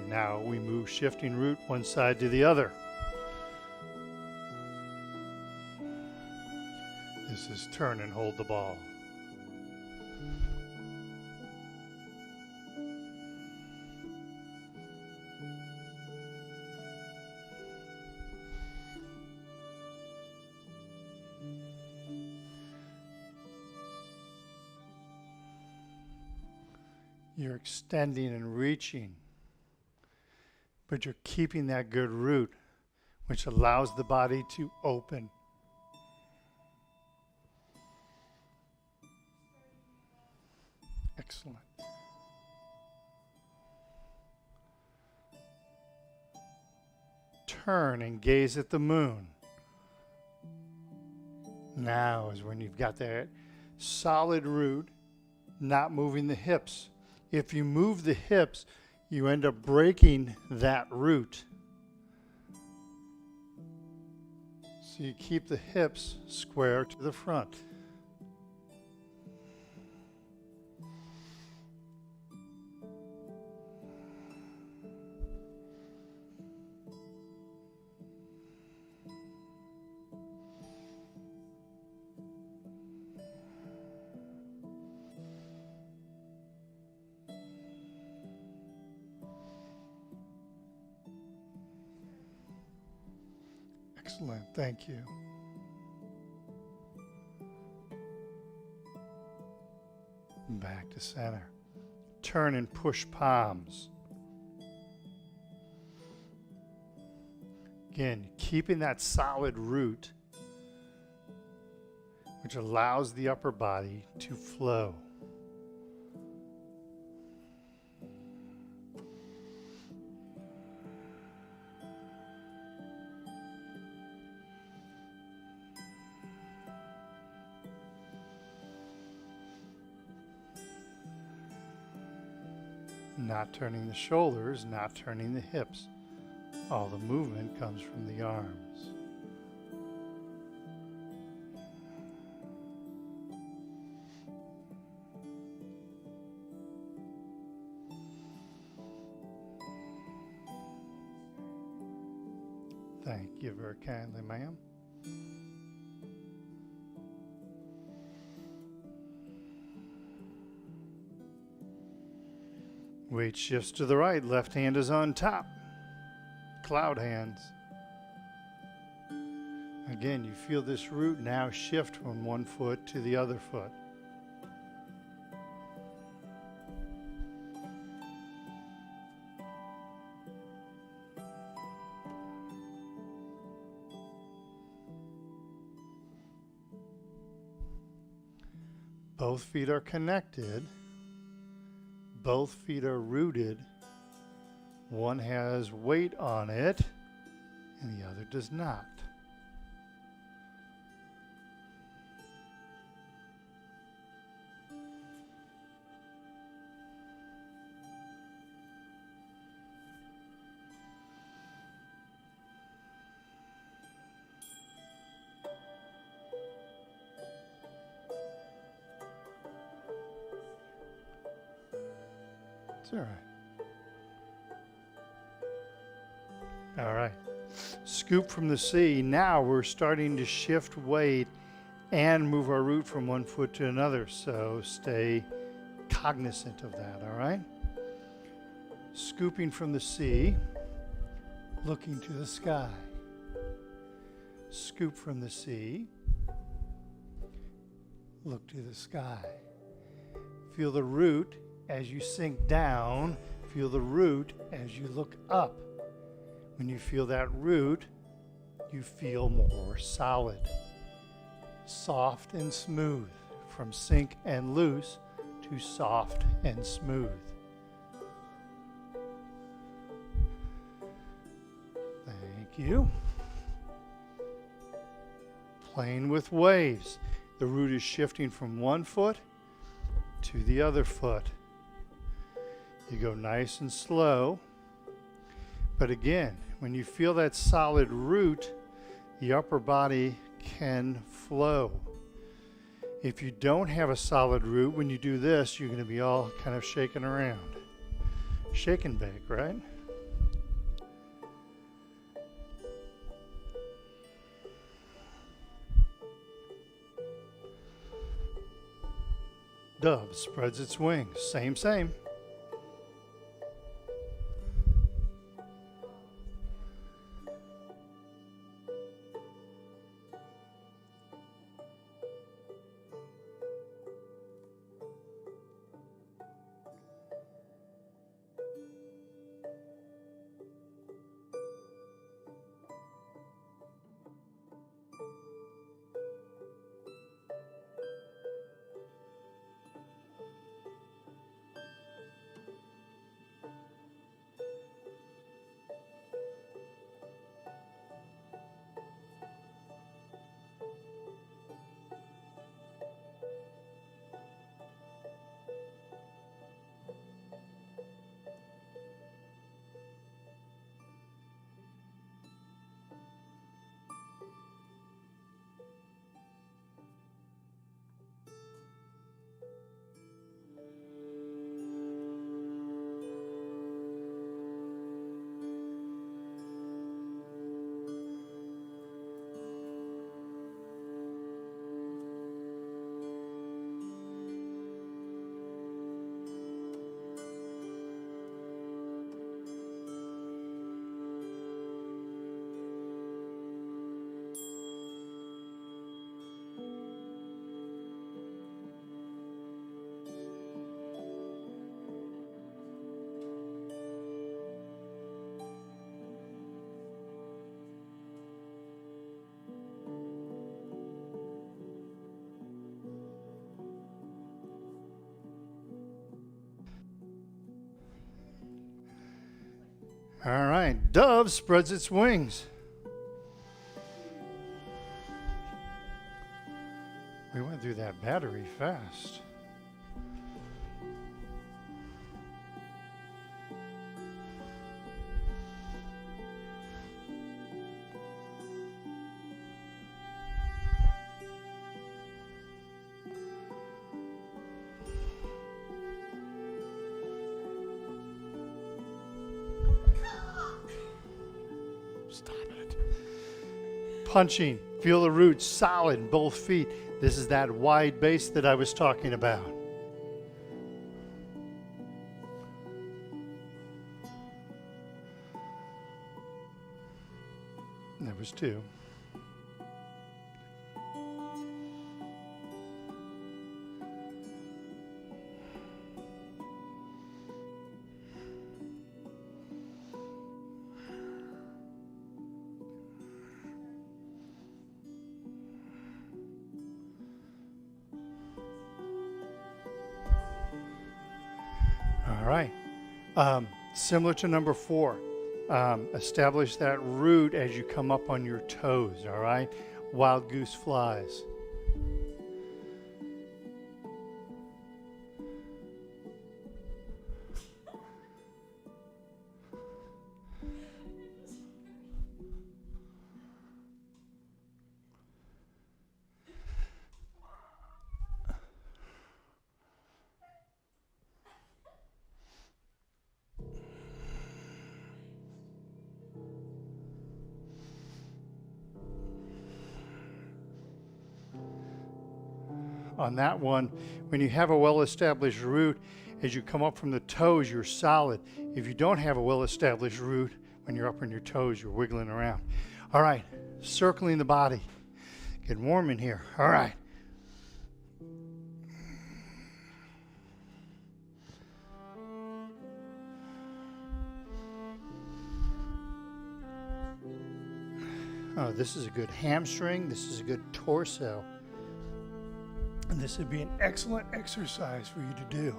S1: Now we move shifting root one side to the other. This is turn and hold the ball. You're extending and reaching, but you're keeping that good root, which allows the body to open. Excellent. Turn and gaze at the moon. Now is when you've got that solid root, not moving the hips. If you move the hips, you end up breaking that root. So you keep the hips square to the front. Excellent, thank you. Back to center. Turn and push palms. Again, keeping that solid root, which allows the upper body to flow. Not turning the shoulders, not turning the hips. All the movement comes from the arms. Thank you very kindly, ma'am. Weight shifts to the right, left hand is on top. Cloud hands. Again, you feel this root now shift from one foot to the other foot. Both feet are connected. Both feet are rooted. One has weight on it, and the other does not. It's all right. All right. Scoop from the C. Now we're starting to shift weight and move our root from one foot to another. So stay cognizant of that, all right? Scooping from the C, looking to the sky. Scoop from the C, look to the sky. Feel the root as you sink down. Feel the root as you look up. When you feel that root, you feel more solid, soft and smooth, from sink and loose to soft and smooth. Thank you. Playing with waves. The root is shifting from one foot to the other foot. You go nice and slow. But again, when you feel that solid root, the upper body can flow. If you don't have a solid root, when you do this, you're going to be all kind of shaking around. Shake and bake, right? Dove spreads its wings. Same, same. All right, dove spreads its wings. We went through that battery fast. Stop it. Punching. Feel the roots solid in both feet. This is that wide base that I was talking about. There was two. All right. Similar to number 4, establish that root as you come up on your toes, all right? Wild goose flies. on that one, when you have a well-established root, as you come up from the toes, you're solid. If you don't have a well-established root, when you're up on your toes, you're wiggling around. All right, circling the body. Get warm in here. All right. Oh, this is a good hamstring. This is a good torso. And this would be an excellent exercise for you to do.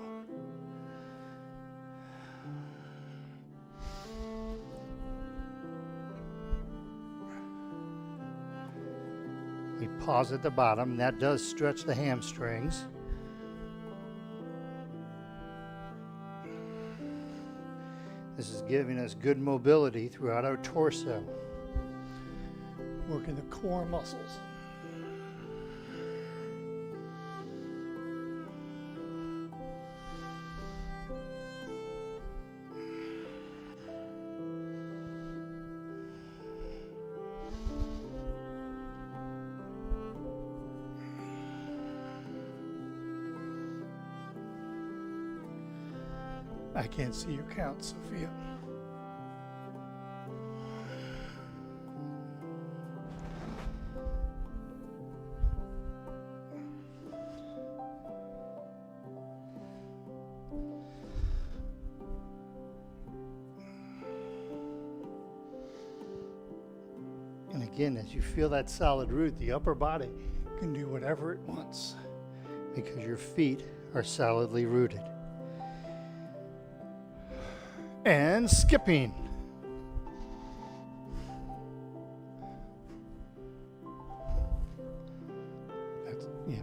S1: We pause at the bottom. That does stretch the hamstrings. This is giving us good mobility throughout our torso. Working the core muscles. I can't see your count, Sophia. And again, as you feel that solid root, the upper body can do whatever it wants because your feet are solidly rooted. And skipping. That's, yeah.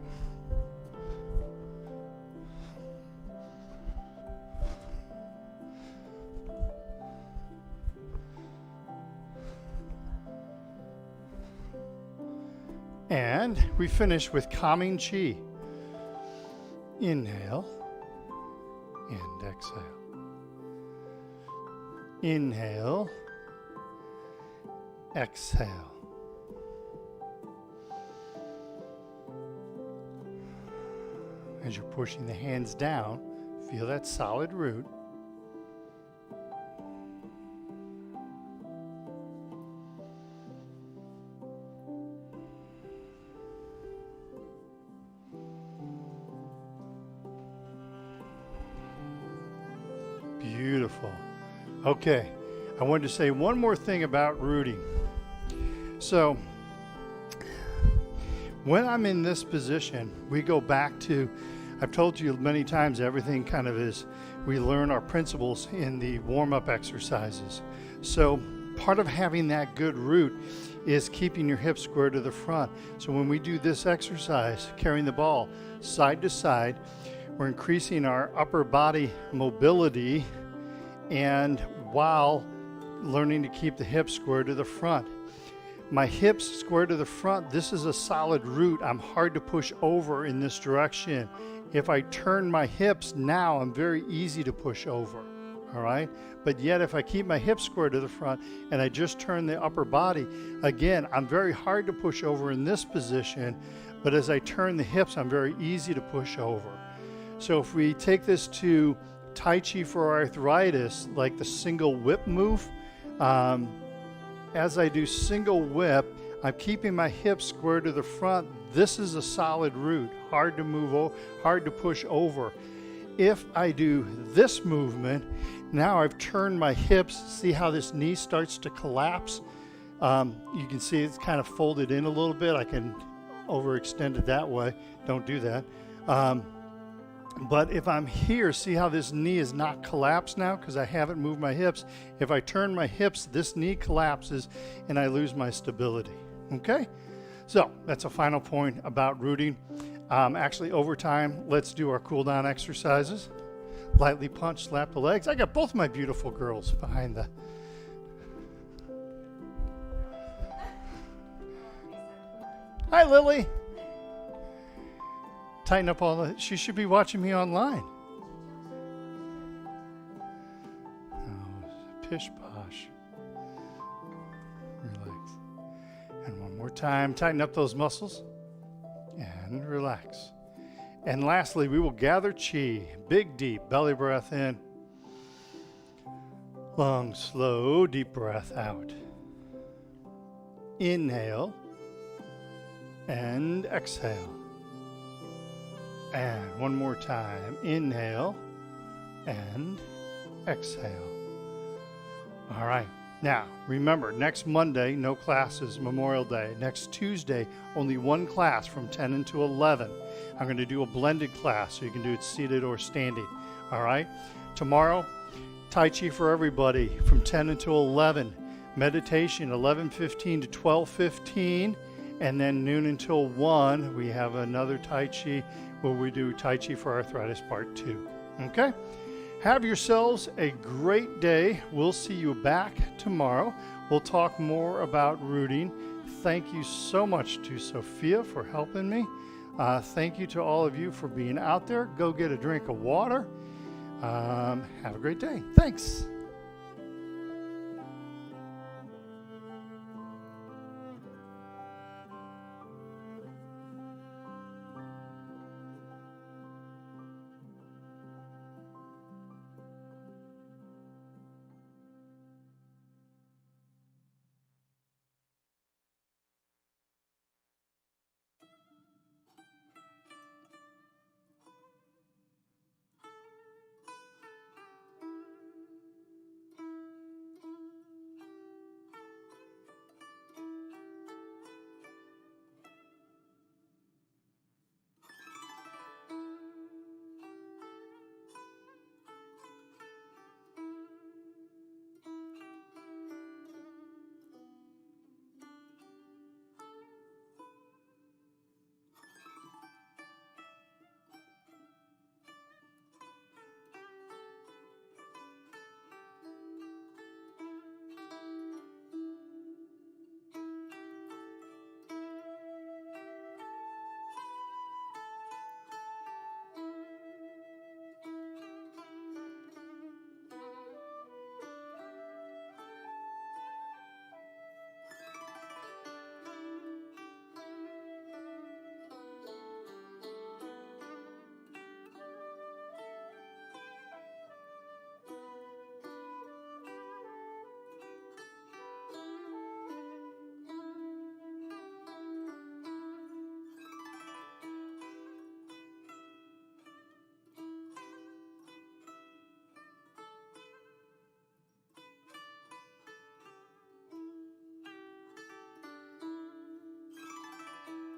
S1: And we finish with calming chi. Inhale and exhale. Inhale, exhale. As you're pushing the hands down, feel that solid root. Beautiful. Okay, I wanted to say one more thing about rooting. So, when I'm in this position, we go back to, I've told you many times, everything kind of is, we learn our principles in the warm-up exercises. So, part of having that good root is keeping your hips square to the front. So when we do this exercise, carrying the ball side to side, we're increasing our upper body mobility and while learning to keep the hips square to the front. My hips square to the front, this is a solid root. I'm hard to push over in this direction. If I turn my hips now, I'm very easy to push over, all right? But yet if I keep my hips square to the front and I just turn the upper body, again, I'm very hard to push over in this position, but as I turn the hips, I'm very easy to push over. So if we take this to Tai Chi for arthritis, like the single whip move, as I do single whip, I'm keeping my hips square to the front. This is a solid root, hard to move, hard to push over. If I do this movement, now I've turned my hips. See how this knee starts to collapse? You can see it's kind of folded in a little bit. I can overextend it that way. Don't do that. But if I'm here, see how this knee is not collapsed now because I haven't moved my hips. If I turn my hips, this knee collapses and I lose my stability. Okay? So that's a final point about rooting. Actually, over time, let's do our cool down exercises. Lightly punch, slap the legs. I got both my beautiful girls behind the... Hi, Lily. Tighten up all the... She should be watching me online. Oh, pish posh. Relax. And one more time. Tighten up those muscles. And relax. And lastly, we will gather chi. Big, deep belly breath in. Long, slow, deep breath out. Inhale and exhale. And one more time. Inhale and exhale. All right. Now, remember, next Monday, no classes, Memorial Day. Next Tuesday, only one class from 10 until 11. I'm going to do a blended class, so you can do it seated or standing. All right? Tomorrow, Tai Chi for everybody from 10 until 11. Meditation, 11:15 to 12:15. And then noon until 1, we have another Tai Chi where we do Tai Chi for Arthritis Part 2. Okay? Have yourselves a great day. We'll see you back tomorrow. We'll talk more about rooting. Thank you so much to Sophia for helping me. Thank you to all of you for being out there. Go get a drink of water. Have a great day. Thanks.